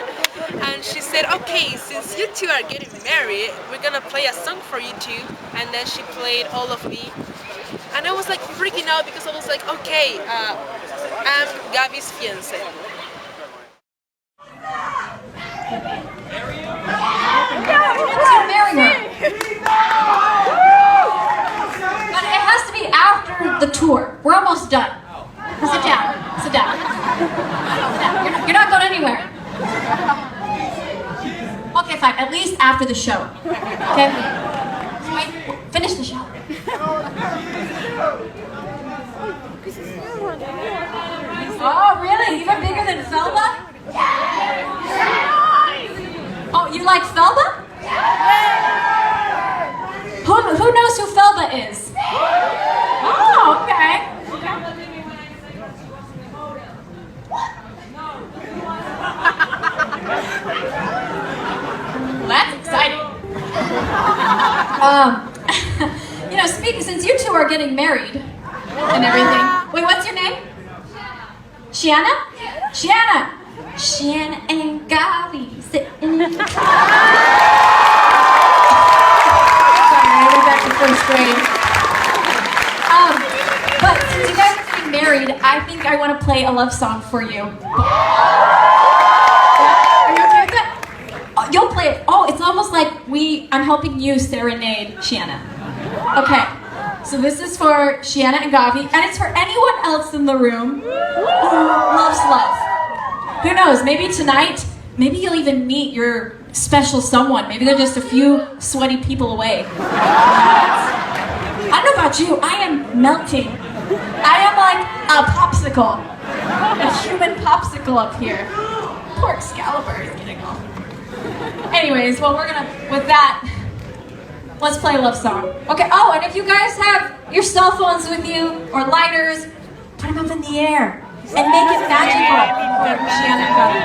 And she said, okay, since you two are getting married, we're gonna play a song for you two. And then she played All of Me. And I was like freaking out because I was like, okay, I'm Gabby's fiance. To marry her. But it has to be after the tour. We're almost done. Sit down. Sit down. Sit down. You're not going anywhere. Okay, fine. At least after the show. Okay? Wait. Finish the show. Oh, really? Even bigger than Felda? Oh, you like Felda? Who knows who Felda is? Oh, okay. Well, that's exciting. Since you two are getting married and everything. Wait, what's your name? Shanna? Shanna! Shanna and Golly sitting in the Sorry, I went back to first grade. But since you guys are getting married, I think I want to play a love song for you. Are you okay with that? Oh, you'll play it. Oh, it's almost like I'm helping you serenade Shanna. Okay. So this is for Shanna and Gavi, and it's for anyone else in the room who loves love. Who knows, maybe tonight, maybe you'll even meet your special someone. Maybe they're just a few sweaty people away. I don't know about you, I am melting. I am like a popsicle. A human popsicle up here. Poor Excalibur is getting all. Anyways, well with that, let's play a love song. Okay, oh, and if you guys have your cell phones with you, or lighters, put them up in the air, and make it magical for Shanna and Gabi.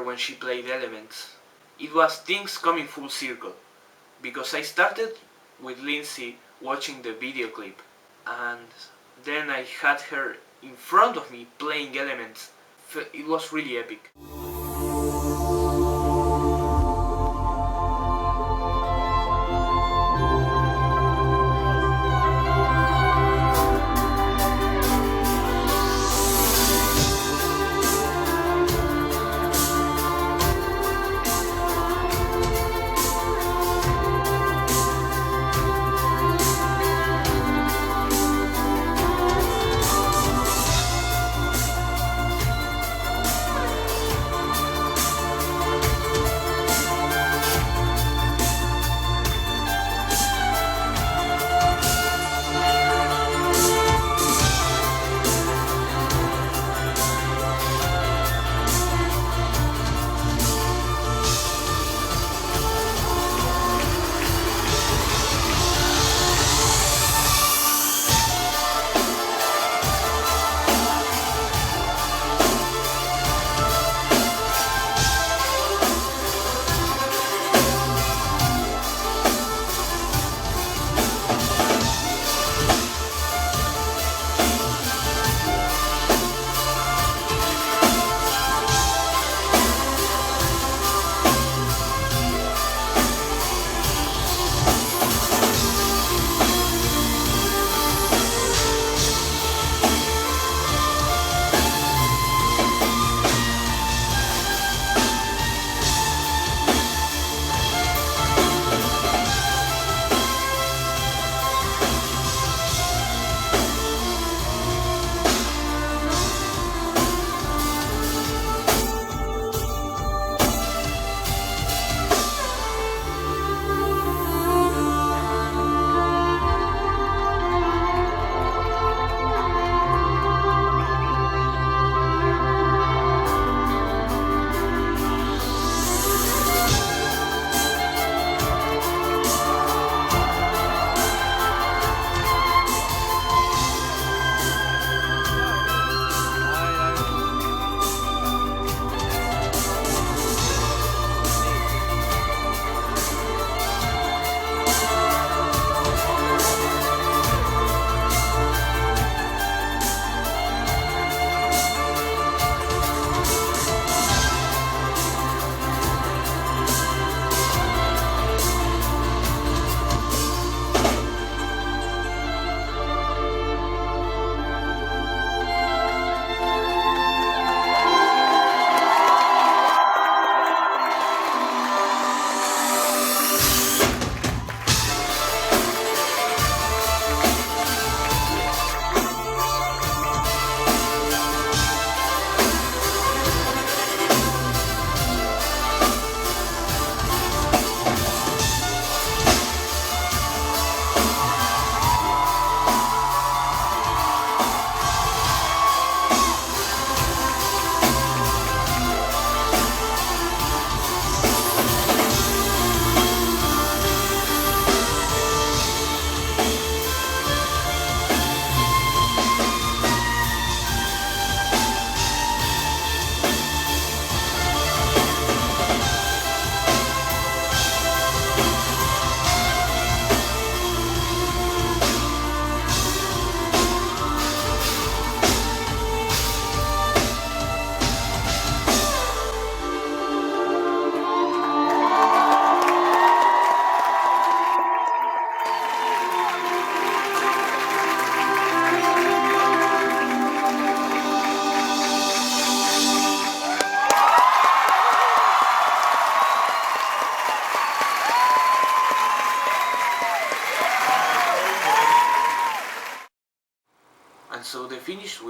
When she played Elements, it was things coming full circle, because I started with Lindsey watching the video clip, and then I had her in front of me playing Elements. It was really epic.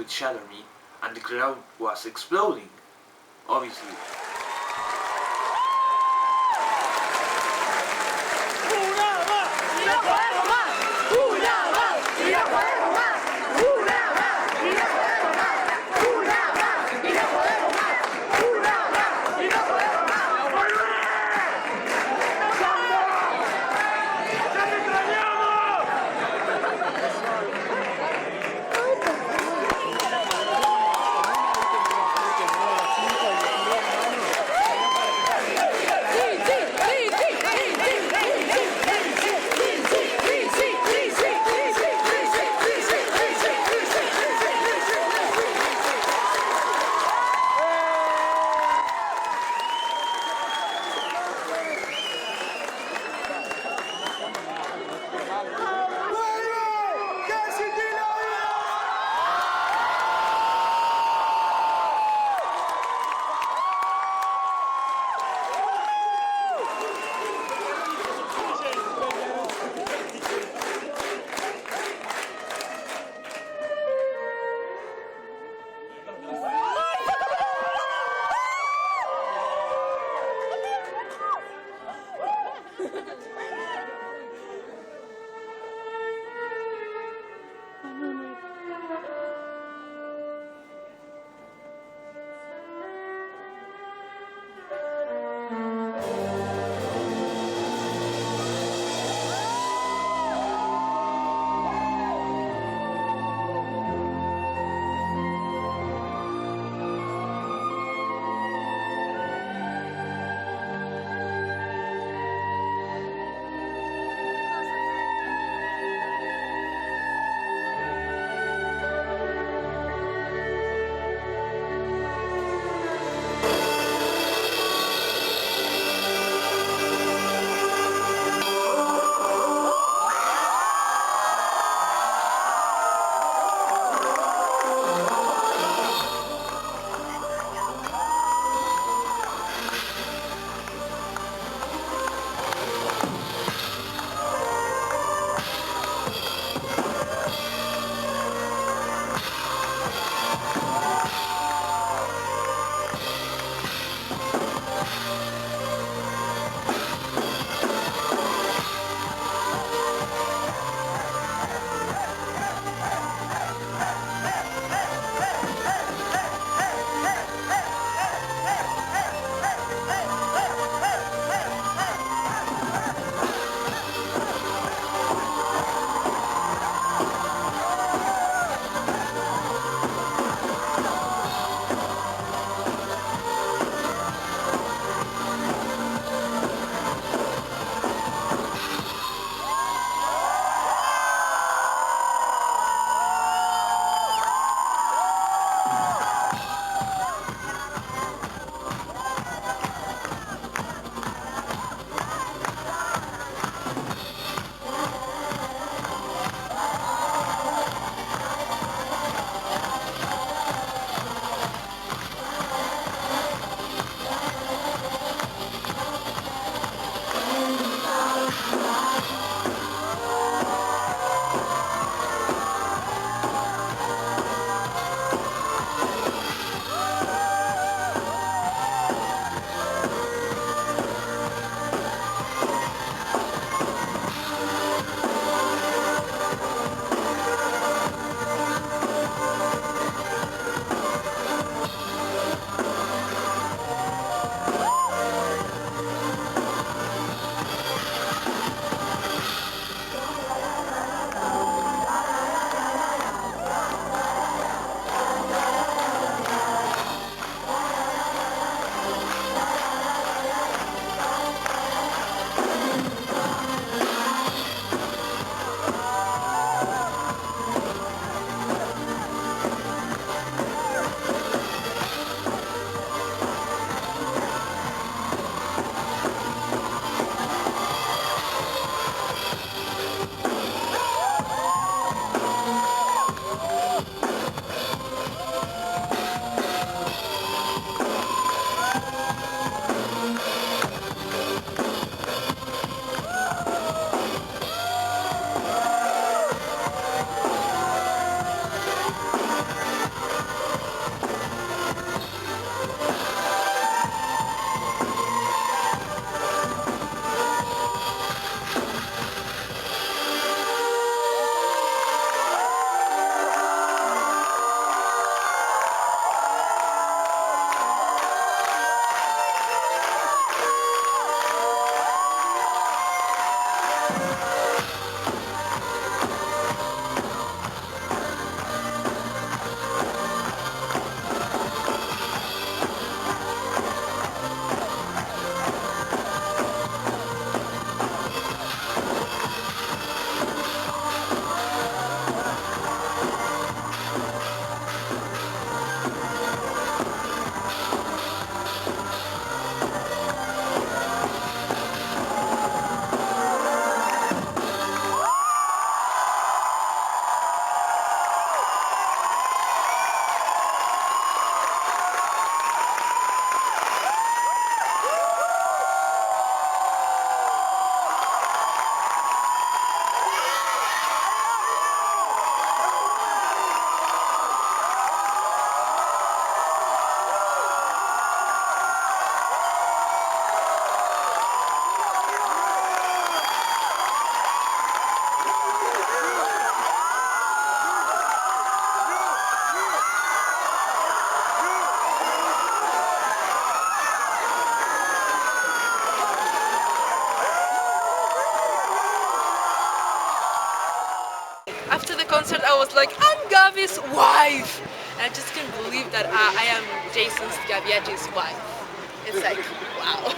would shatter me, and the crowd was exploding, obviously. I was like, I'm Gabi's wife! And I just couldn't believe that I am Jason's Gabiagi's wife. It's like, wow.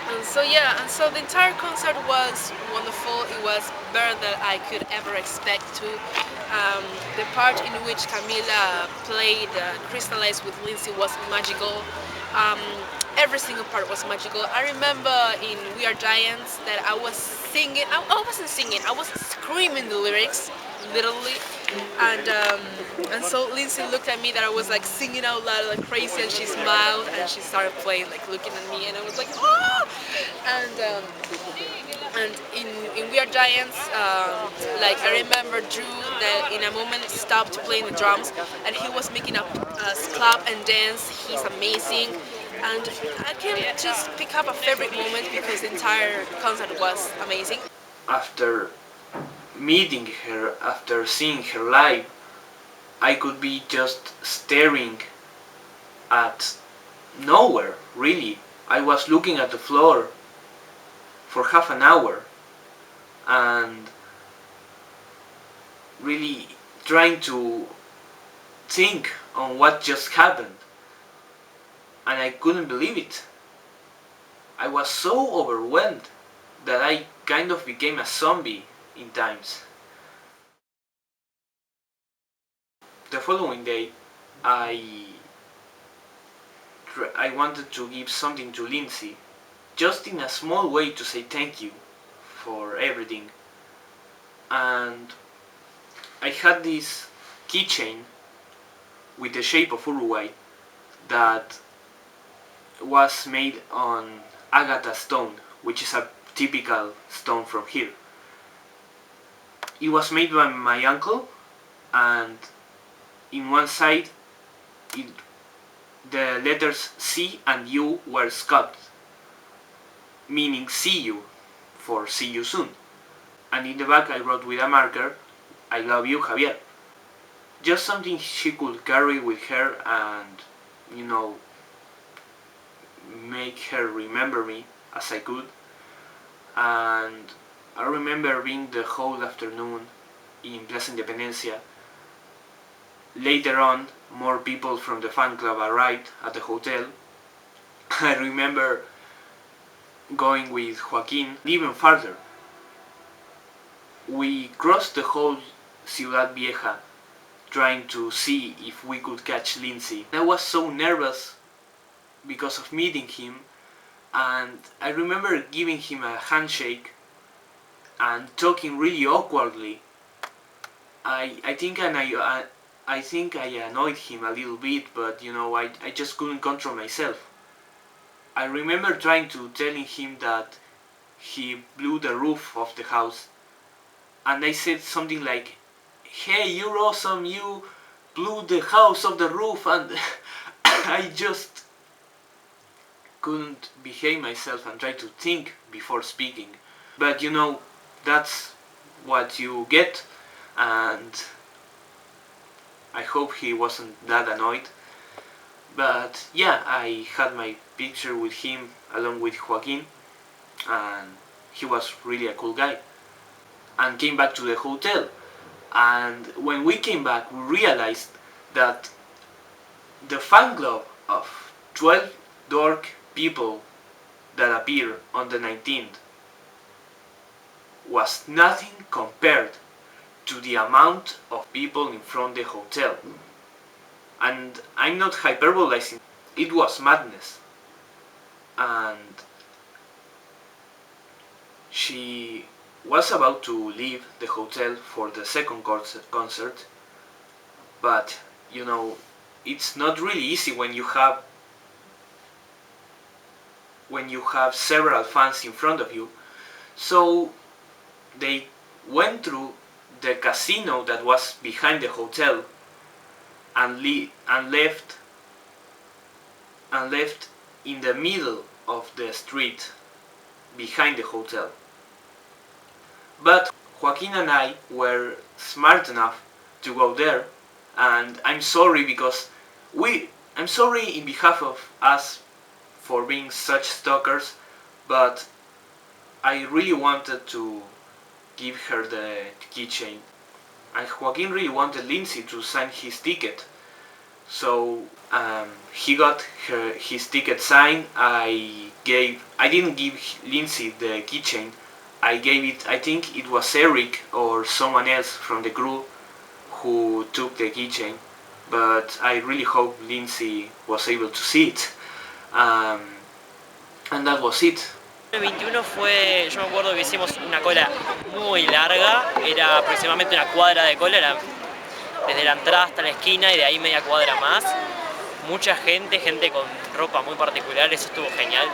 And so yeah, and so the entire concert was wonderful. It was better than I could ever expect to. The part in which Camila played Crystallize with Lindsey was magical. Every single part was magical. I remember in We Are Giants that I was singing, I wasn't singing, I was screaming the lyrics, literally. And so Lindsey looked at me that I was like singing out loud like crazy, and she smiled and she started playing, like looking at me, and I was like, oh! And in We Are Giants, like I remember Drew that in a moment stopped playing the drums and he was making us clap and dance. He's amazing, and I can't just pick up a favorite moment because the entire concert was amazing. After meeting her, after seeing her live, I could be just staring at nowhere, really. I was looking at the floor for half an hour and really trying to think on what just happened, and I couldn't believe it. I was so overwhelmed that I kind of became a zombie in times. The following day I wanted to give something to Lindsey, just in a small way to say thank you for everything. And I had this keychain with the shape of Uruguay that was made on agate stone, which is a typical stone from here. It was made by my uncle, and in one side the letters C and U were sculpted, meaning see you, for see you soon. And in the back I wrote with a marker, I love you, Javier. Just something she could carry with her and, you know, make her remember me as I could. And I remember being the whole afternoon in Plaza Independencia. Later on, more people from the fan club arrived at the hotel. I remember going with Joaquin even farther. We crossed the whole Ciudad Vieja trying to see if we could catch Lindsey. I was so nervous because of meeting him, and I remember giving him a handshake and talking really awkwardly. I think I annoyed him a little bit, but you know, I just couldn't control myself. I remember trying to telling him that he blew the roof of the house, and I said something like, "Hey, you're awesome, you blew the house off the roof," and I just couldn't behave myself and try to think before speaking. But you know, that's what you get, and I hope he wasn't that annoyed. But yeah, I had my picture with him along with Joaquin, and he was really a cool guy. And came back to the hotel, and when we came back we realized that the fan club of 12 dork people that appeared on the 19th was nothing compared to the amount of people in front of the hotel. And I'm not hyperbolizing, it was madness. And she was about to leave the hotel for the second concert, but you know, it's not really easy when you have several fans in front of you. So they went through the casino that was behind the hotel and left in the middle of the street behind the hotel. But Joaquin and I were smart enough to go there, and I'm sorry because I'm sorry in behalf of us for being such stalkers, but I really wanted to give her the keychain. And Joaquin really wanted Lindsey to sign his ticket. So he got his ticket signed. I didn't give Lindsey the keychain. I gave it, I think it was Eric or someone else from the crew who took the keychain. But I really hope Lindsey was able to see it. And that was it. El 21 fue, yo me acuerdo que hicimos una cola muy larga, era aproximadamente una cuadra de cola, era desde la entrada hasta la esquina y de ahí media cuadra más. Mucha gente con ropa muy particular, eso estuvo genial.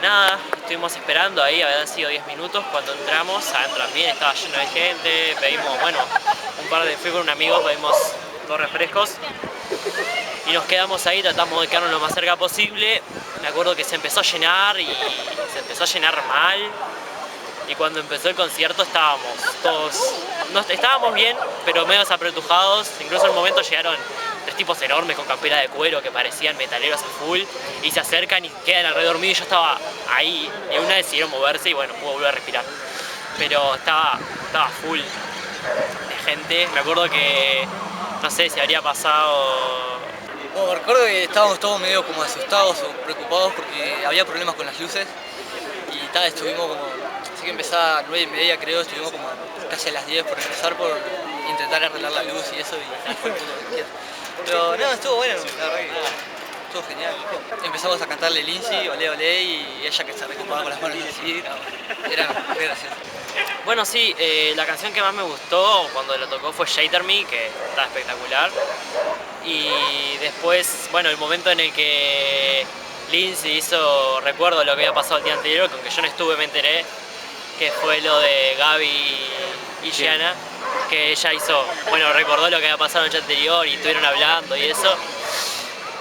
Nada, estuvimos esperando ahí, habían sido 10 minutos, cuando entramos, adentro también estaba lleno de gente, pedimos, bueno, fui con un amigo, pedimos 2 refrescos y nos quedamos ahí, tratamos de quedarnos lo más cerca posible. Me acuerdo que se empezó a llenar y se empezó a llenar mal. Y cuando empezó el concierto estábamos todos, estábamos bien, pero medio apretujados. Incluso en un momento llegaron 3 tipos enormes con campera de cuero que parecían metaleros a full y se acercan y quedan alrededor mío y yo estaba ahí y una decidieron moverse y bueno, pudo volver a respirar. Pero estaba full de gente. Me acuerdo que no sé si habría pasado... Bueno, recuerdo que estábamos todos medio como asustados o preocupados porque había problemas con las luces y tal, estuvimos como, así que empezaba a 9:30 creo, estuvimos como casi a las 10 por empezar por intentar arreglar la luz y eso y fue el puto quieto. Pero no, estuvo bueno, la verdad que estuvo genial. Empezamos a cantarle Lindsey, olé olé, y ella que se recopaba con las manos así, no, era re gracioso. Bueno, sí, la canción que más me gustó cuando lo tocó fue Shatter Me, que está espectacular. Y después, bueno, el momento en el que Lindsey hizo, recuerdo lo que había pasado el día anterior, con que yo no estuve, me enteré, que fue lo de Gaby y Gianna, que ella hizo, bueno, recordó lo que había pasado la noche anterior y estuvieron hablando y eso.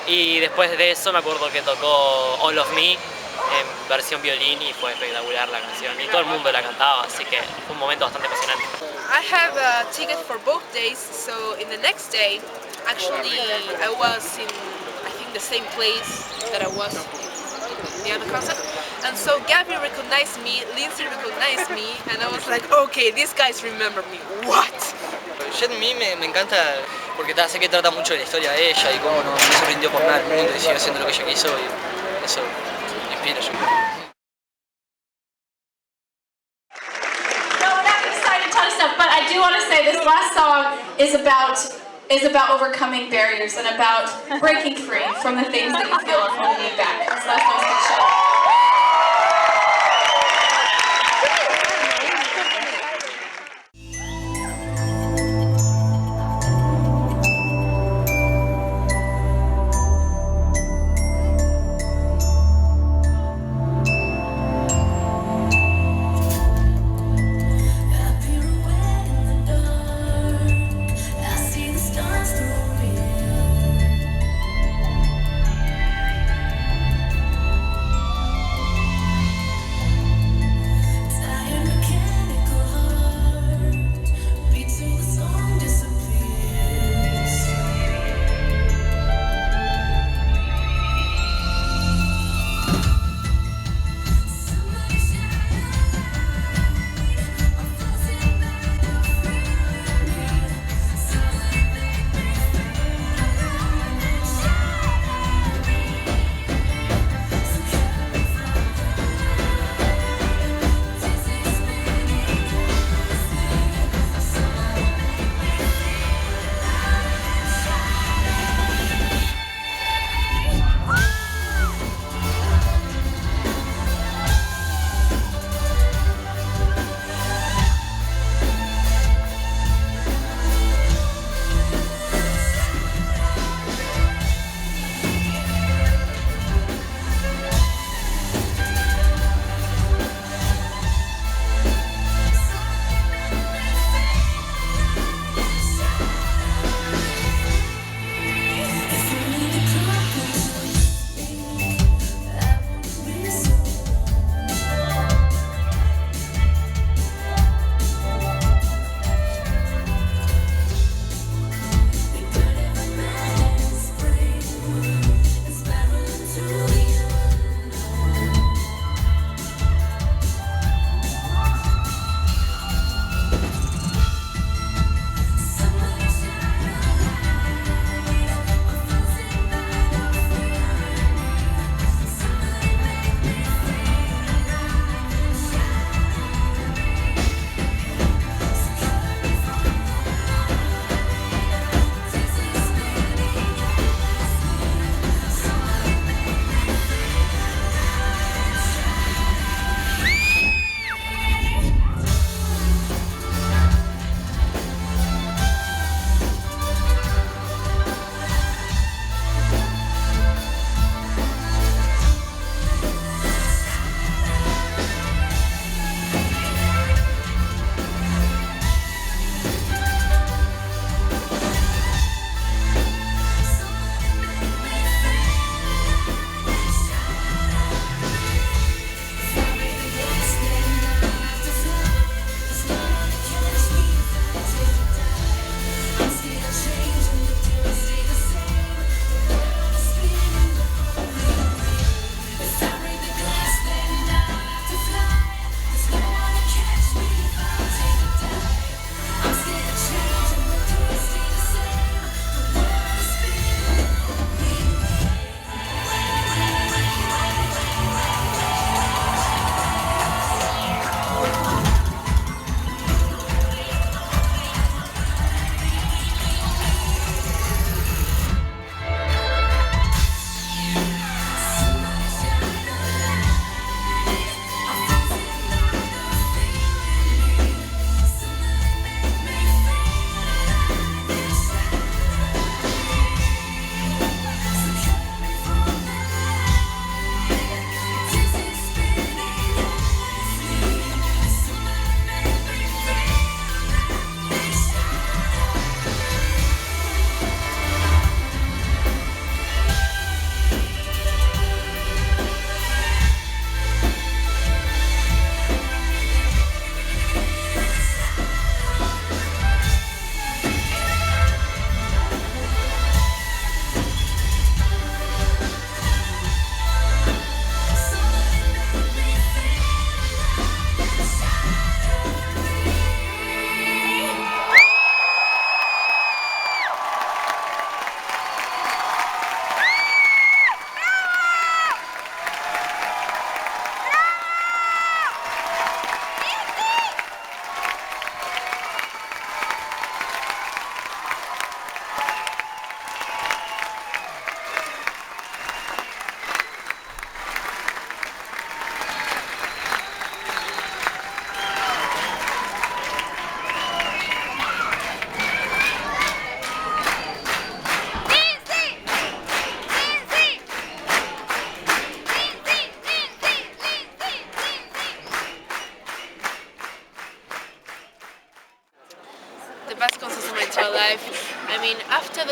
Y después de eso me acuerdo que tocó All of Me en versión violín y fue espectacular la canción y todo el mundo la cantaba, así que fue un momento bastante emocionante. I have a ticket for both days, so in the next day, actually I was in, I think, the same place that I was in the other concert. And so Gabby recognized me, Lindsey recognized me, and I was like, okay, these guys remember me, what? Jet Me me encanta porque sé que trata mucho de la historia de ella y cómo no se rindió por nada del mundo y siguió haciendo lo que ella quiso y eso me inspira yo. No, we're not going to sign a ton of stuff, but I do want to say this last song is about overcoming barriers and about breaking free from the things that you feel are holding you back. So that's my speech.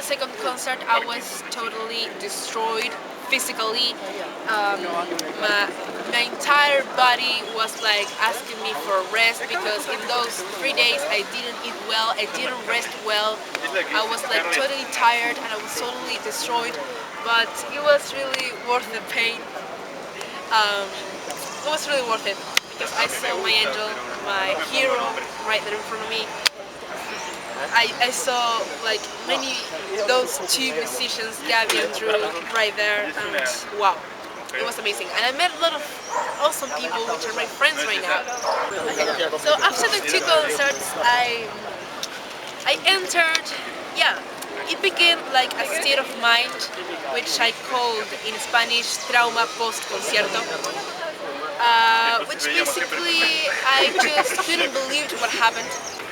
second concert, I was totally destroyed physically. My entire body was like asking me for rest because in those 3 days I didn't eat well, I didn't rest well. I was like totally tired and I was totally destroyed, but it was really worth the pain. It was really worth it because I saw my angel, my hero, right there in front of me. I saw like those two musicians, Gabby and Drew, right there, and wow, it was amazing. And I met a lot of awesome people, which are my friends right now. So after the two concerts, I entered, it became like a state of mind, which I called in Spanish trauma post-concierto. Which basically I just couldn't believe what happened.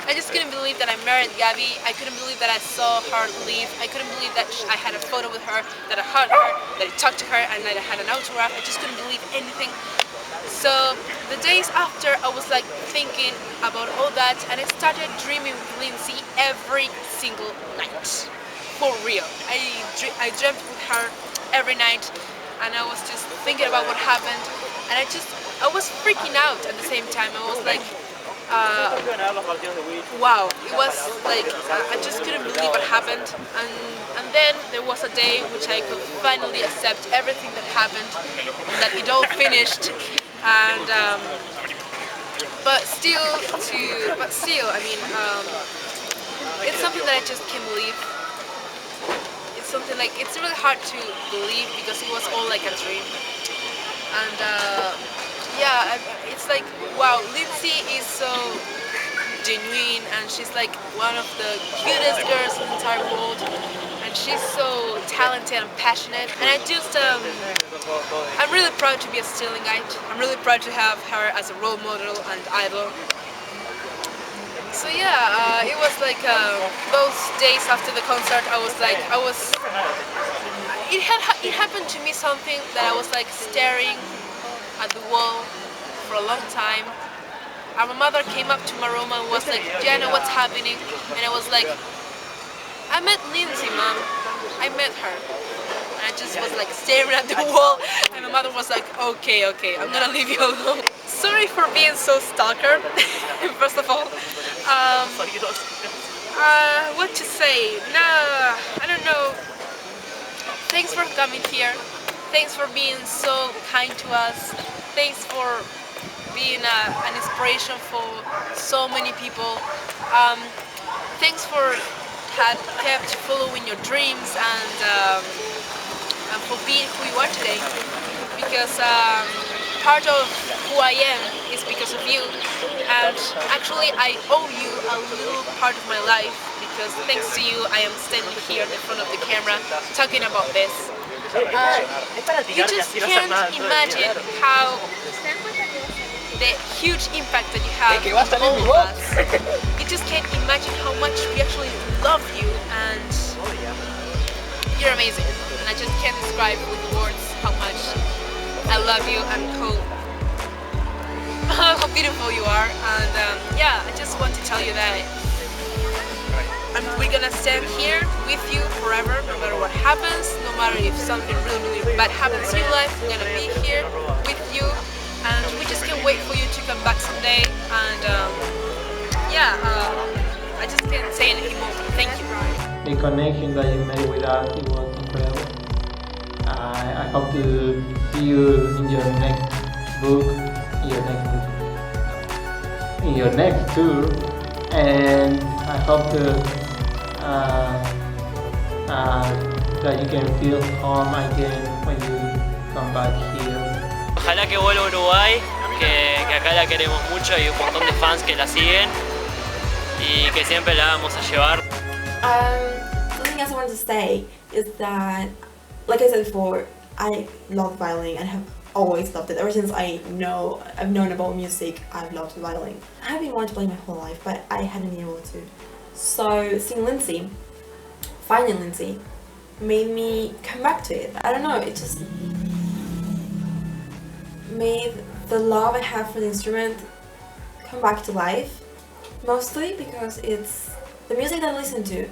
I just couldn't believe that I married Gabby. I couldn't believe that I saw her leave. I couldn't believe that I had a photo with her, that I hugged her, that I talked to her, and that I had an autograph. I just couldn't believe anything. So the days after, I was like thinking about all that, and I started dreaming with Lindsey every single night. For real. I dreamt with her every night, and I was just thinking about what happened, and I was freaking out at the same time. I was like, wow, it was like, I just couldn't believe what happened, and then there was a day which I could finally accept everything that happened, that it all finished, and but still, I mean, it's something that I just can't believe. It's something like, it's really hard to believe because it was all like a dream, and it's like, wow, Lindsey is so genuine, and she's like one of the cutest girls in the entire world, and she's so talented and passionate, and I'm really proud to be a Stirlingite. I'm really proud to have her as a role model and idol. So yeah, it was like those days after the concert, it happened to me something that I was like staring at the wall for a long time. And my mother came up to my room and was like, Diana, what's happening? And I was like, I met Lindsey, Mom. I met her. And I just was like staring at the wall, and my mother was like, okay, I'm gonna leave you alone. Sorry for being so stalker, first of all. What to say? Nah, I don't know. Thanks for coming here. Thanks for being so kind to us. Thanks for being an inspiration for so many people. Thanks for kept following your dreams and for being who you are today. Because part of who I am is because of you. And actually, I owe you a little part of my life because thanks to you, I am standing here in front of the camera talking about this. You just can't imagine how the huge impact that you have on all of us. You just can't imagine how much we actually love you, and you're amazing. And I just can't describe with words how much I love you and how beautiful you are. And I just want to tell you that we're gonna stand here with you forever, no matter what happens, no matter if something really, really bad happens in your life. We're gonna be here with you, and we just can't wait for you to come back someday. And I just can't say anything more. Thank you. The connection that you made with us, it was incredible. I hope to see you in your next book, in your next tour, and I hope that you can feel home again when you come back here. Ojalá que vuelva a Uruguay, que acá la queremos mucho y un montón de fans que la siguen y que siempre la vamos a llevar. Something else I wanted to say is that, like I said before, I love violin and have always loved it. Ever since I've known about music, I've loved violin. I have been wanting to play my whole life, but I hadn't been able to. So seeing Lindsey, finding Lindsey, made me come back to it. I don't know, it just made the love I have for the instrument come back to life. Mostly because it's the music that I listen to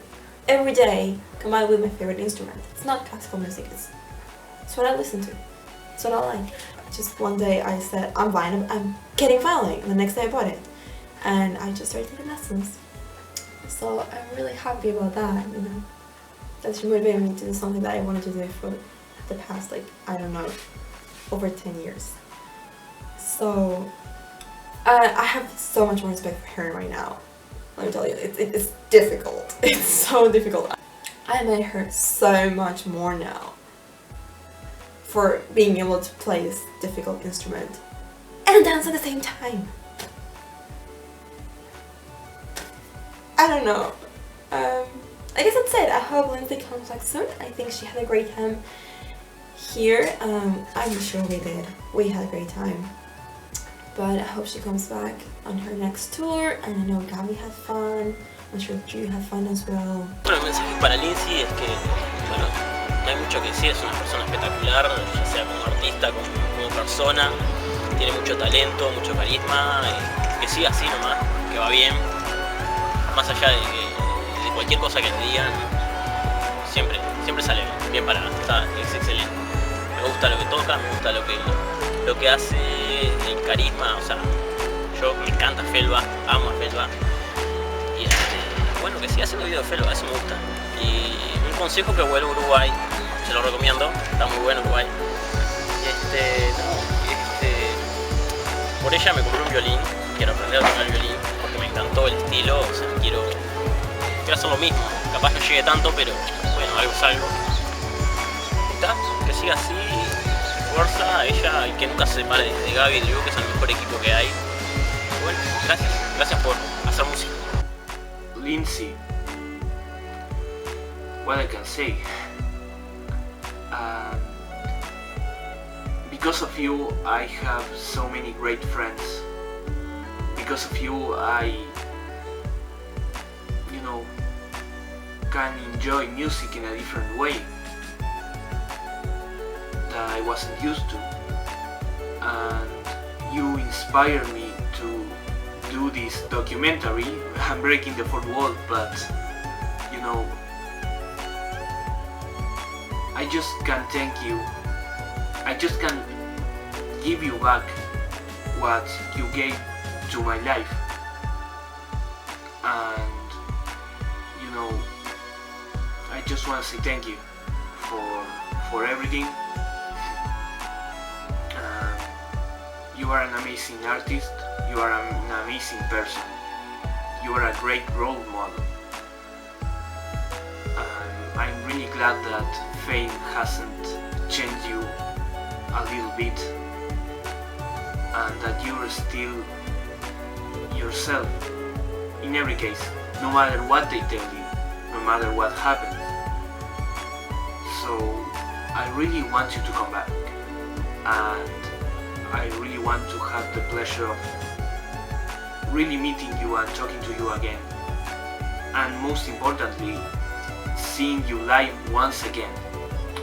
every day combined with my favorite instrument. It's not classical music, it's what I listen to. It's what I like. Just one day I said, I'm getting violin, and the next day I bought it. And I just started taking lessons. So I'm really happy about that, you know. That's motivated me to do something that I wanted to do for the past, like, I don't know, over 10 years. So I have so much more respect for her right now. Let me tell you, it's difficult. It's so difficult. I admire her so much more now for being able to play this difficult instrument and dance at the same time. I don't know. I guess that's it. I hope Lindsey comes back soon. I think she had a great time here. I'm sure we did. We had a great time. But I hope she comes back on her next tour. And I know Gabby had fun. I'm sure you had fun as well. Bueno, el mensaje para Lindsey es que, bueno, no hay mucho que decir, es una persona espectacular, ya sea como artista, como persona, tiene mucho talento, mucho carisma, que siga así nomás, que va bien, más allá de cualquier cosa que le digan, siempre sale bien parada, es excelente. Me gusta lo que toca, me gusta lo que hace, el carisma, o sea, yo me encanta Felva, amo a Felva. Y bueno, que siga haciendo videos de Felva, eso me gusta. Y un consejo, que vuelva a Uruguay, se lo recomiendo, está muy bueno Uruguay. Por ella me compré un violín, quiero aprender a tocar el violín, porque me encantó el estilo, o sea, quiero hacer lo mismo, capaz no llegue tanto, pero bueno, algo es algo. Y está, que siga así, fuerza a ella y que nunca se separe de Gaby y de Vivo, que es el mejor equipo que hay. Y bueno, gracias por hacer música. Lindsey, what I can say? Because of you, I have so many great friends. Because of you, I can enjoy music in a different way that I wasn't used to. And you inspire me to do this documentary. I'm breaking the fourth wall, but I just can't thank you. I just can't give you back what you gave to my life. And I just want to say thank you for everything. You are an amazing artist. You are an amazing person. You are a great role model. I'm really glad that fame hasn't changed you a little bit, and that you're still yourself in every case, no matter what they tell you, no matter what happens. So I really want you to come back, and I really want to have the pleasure of really meeting you and talking to you again, and most importantly, seeing you live once again.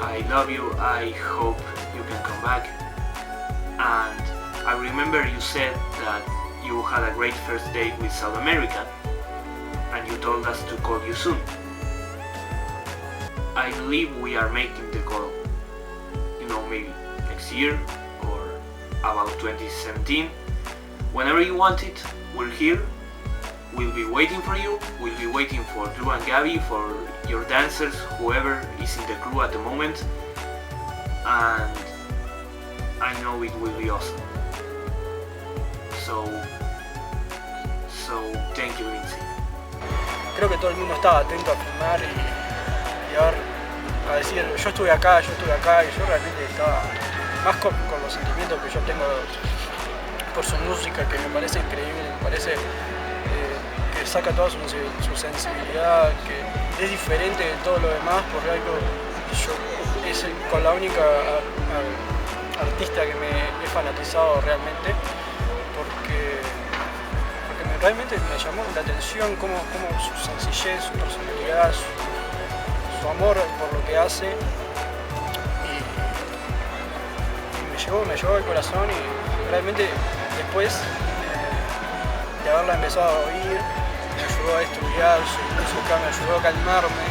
I love you, I hope you can come back. And I remember you said that you had a great first date with South America, and you told us to call you soon. I believe we are making the call, maybe next year or about 2017. Whenever you want it, we're here. We'll be waiting for you. We'll be waiting for Drew and Gabby, for your dancers, whoever is in the crew at the moment. And I know it will be awesome. So thank you, Lindsey. Creo que todo el mundo estaba atento a filmar y a decir yo estuve acá, y yo realmente estaba más con los sentimientos que yo tengo por su música, que me parece increíble, me parece que saca toda su sensibilidad, que es diferente de todo lo demás, por algo es con la única artista que me he fanatizado realmente, porque realmente me llamó la atención cómo su sencillez, su personalidad, su amor por lo que hace, y me llegó al corazón, y realmente después de haberla empezado a oír, ayudó a estudiar, su música me ayudó a calmarme.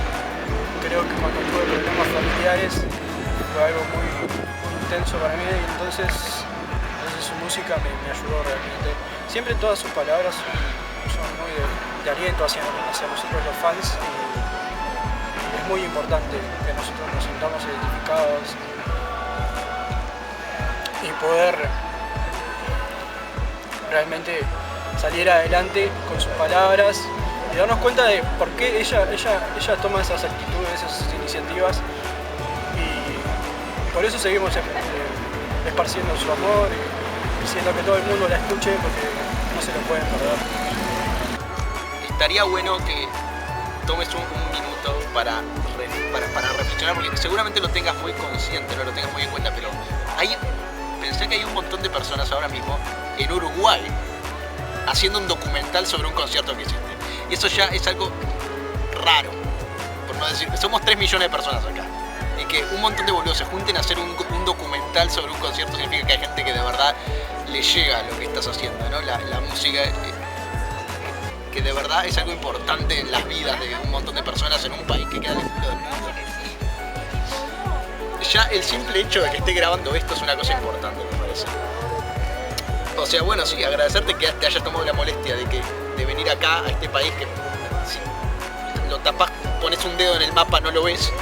Creo que cuando tuve problemas familiares fue algo muy intenso para mí, y entonces su música me ayudó realmente. Siempre todas sus palabras son muy de aliento hacia nosotros los fans, y es muy importante que nosotros nos sintamos identificados y poder realmente salir adelante con sus palabras y darnos cuenta de por qué ella toma esas actitudes, esas iniciativas, y por eso seguimos esparciendo su amor y haciendo que todo el mundo la escuche, porque no se lo pueden perder. Estaría bueno que tomes un minuto para reflexionar, porque seguramente lo tengas muy consciente, no lo tengas muy en cuenta, pero pensé que hay un montón de personas ahora mismo en Uruguay haciendo un documental sobre un concierto que hiciste. Y eso ya es algo raro, por no decir, somos 3 millones de personas acá. Y que un montón de boludos se junten a hacer un documental sobre un concierto significa que hay gente que de verdad le llega lo que estás haciendo, ¿no? La música, que de verdad es algo importante en las vidas de un montón de personas en un país que queda en el culo del mundo. Ya el simple hecho de que esté grabando esto es una cosa importante, me parece. O sea, bueno, sí, agradecerte que te hayas tomado la molestia de venir acá a este país que si lo tapas, pones un dedo en el mapa, no lo ves.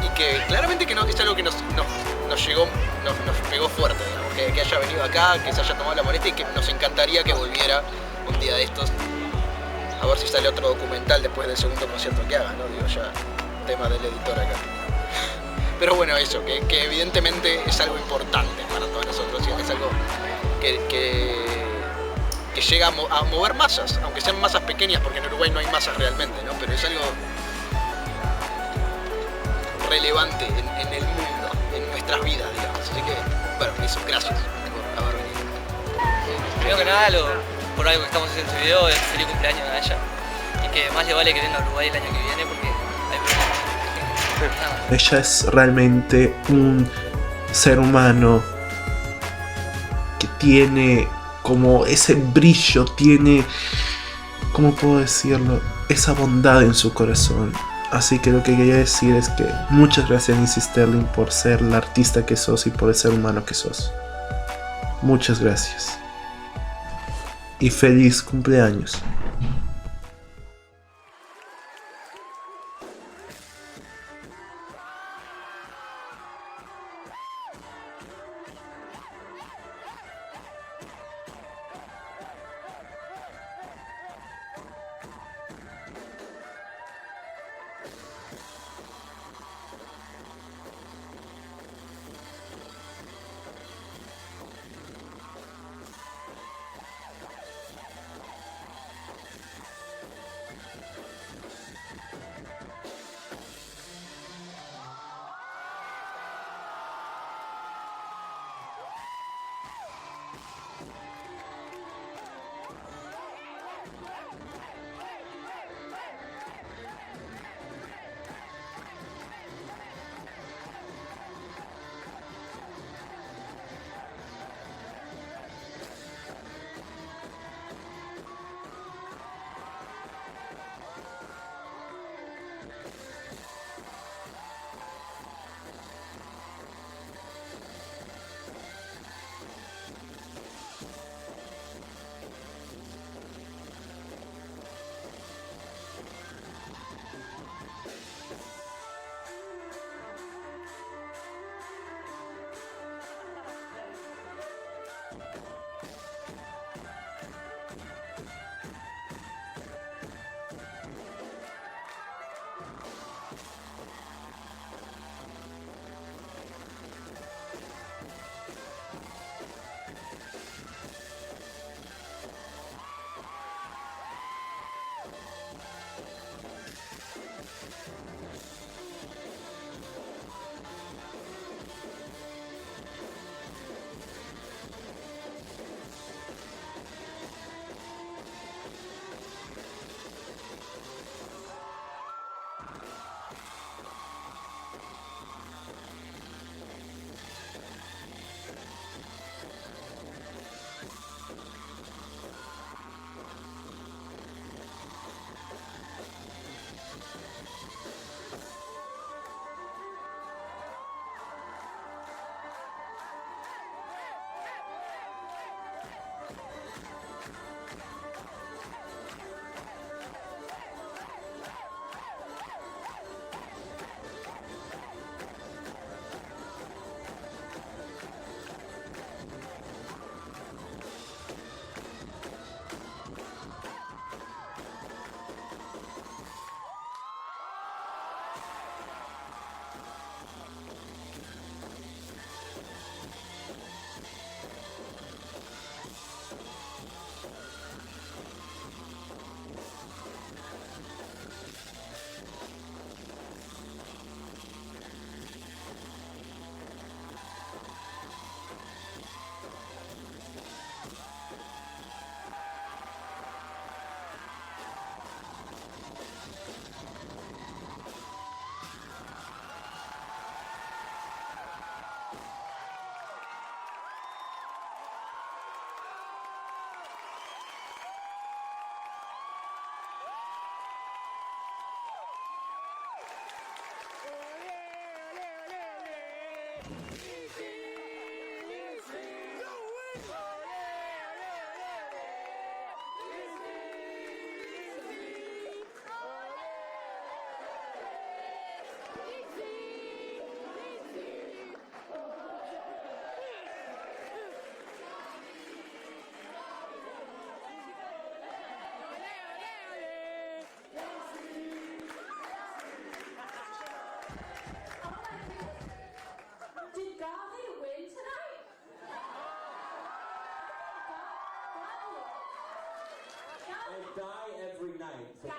Y que claramente que no, es algo que nos llegó, nos pegó fuerte, digamos, que haya venido acá, que se haya tomado la molestia, y que nos encantaría que volviera un día de estos. A ver si sale otro documental después del segundo concierto que haga, ¿no? Digo, ya tema del editor acá. Pero bueno, eso, que evidentemente es algo importante para todos nosotros, y es algo que llega a mover masas, aunque sean masas pequeñas, porque en Uruguay no hay masas realmente, ¿no? Pero es algo relevante en el mundo, en nuestras vidas, digamos. Así que, bueno, eso, gracias por haber venido. Primero que nada, por algo que estamos haciendo este video, es feliz cumpleaños a ella. Y que más le vale que venga a Uruguay el año que viene, porque hay problemas. Ella es realmente un ser humano que tiene como ese brillo, tiene, ¿cómo puedo decirlo? Esa bondad en su corazón. Así que lo que quería decir es que muchas gracias, Lindsey Stirling, por ser la artista que sos y por el ser humano que sos. Muchas gracias. Y feliz cumpleaños. Die every night. So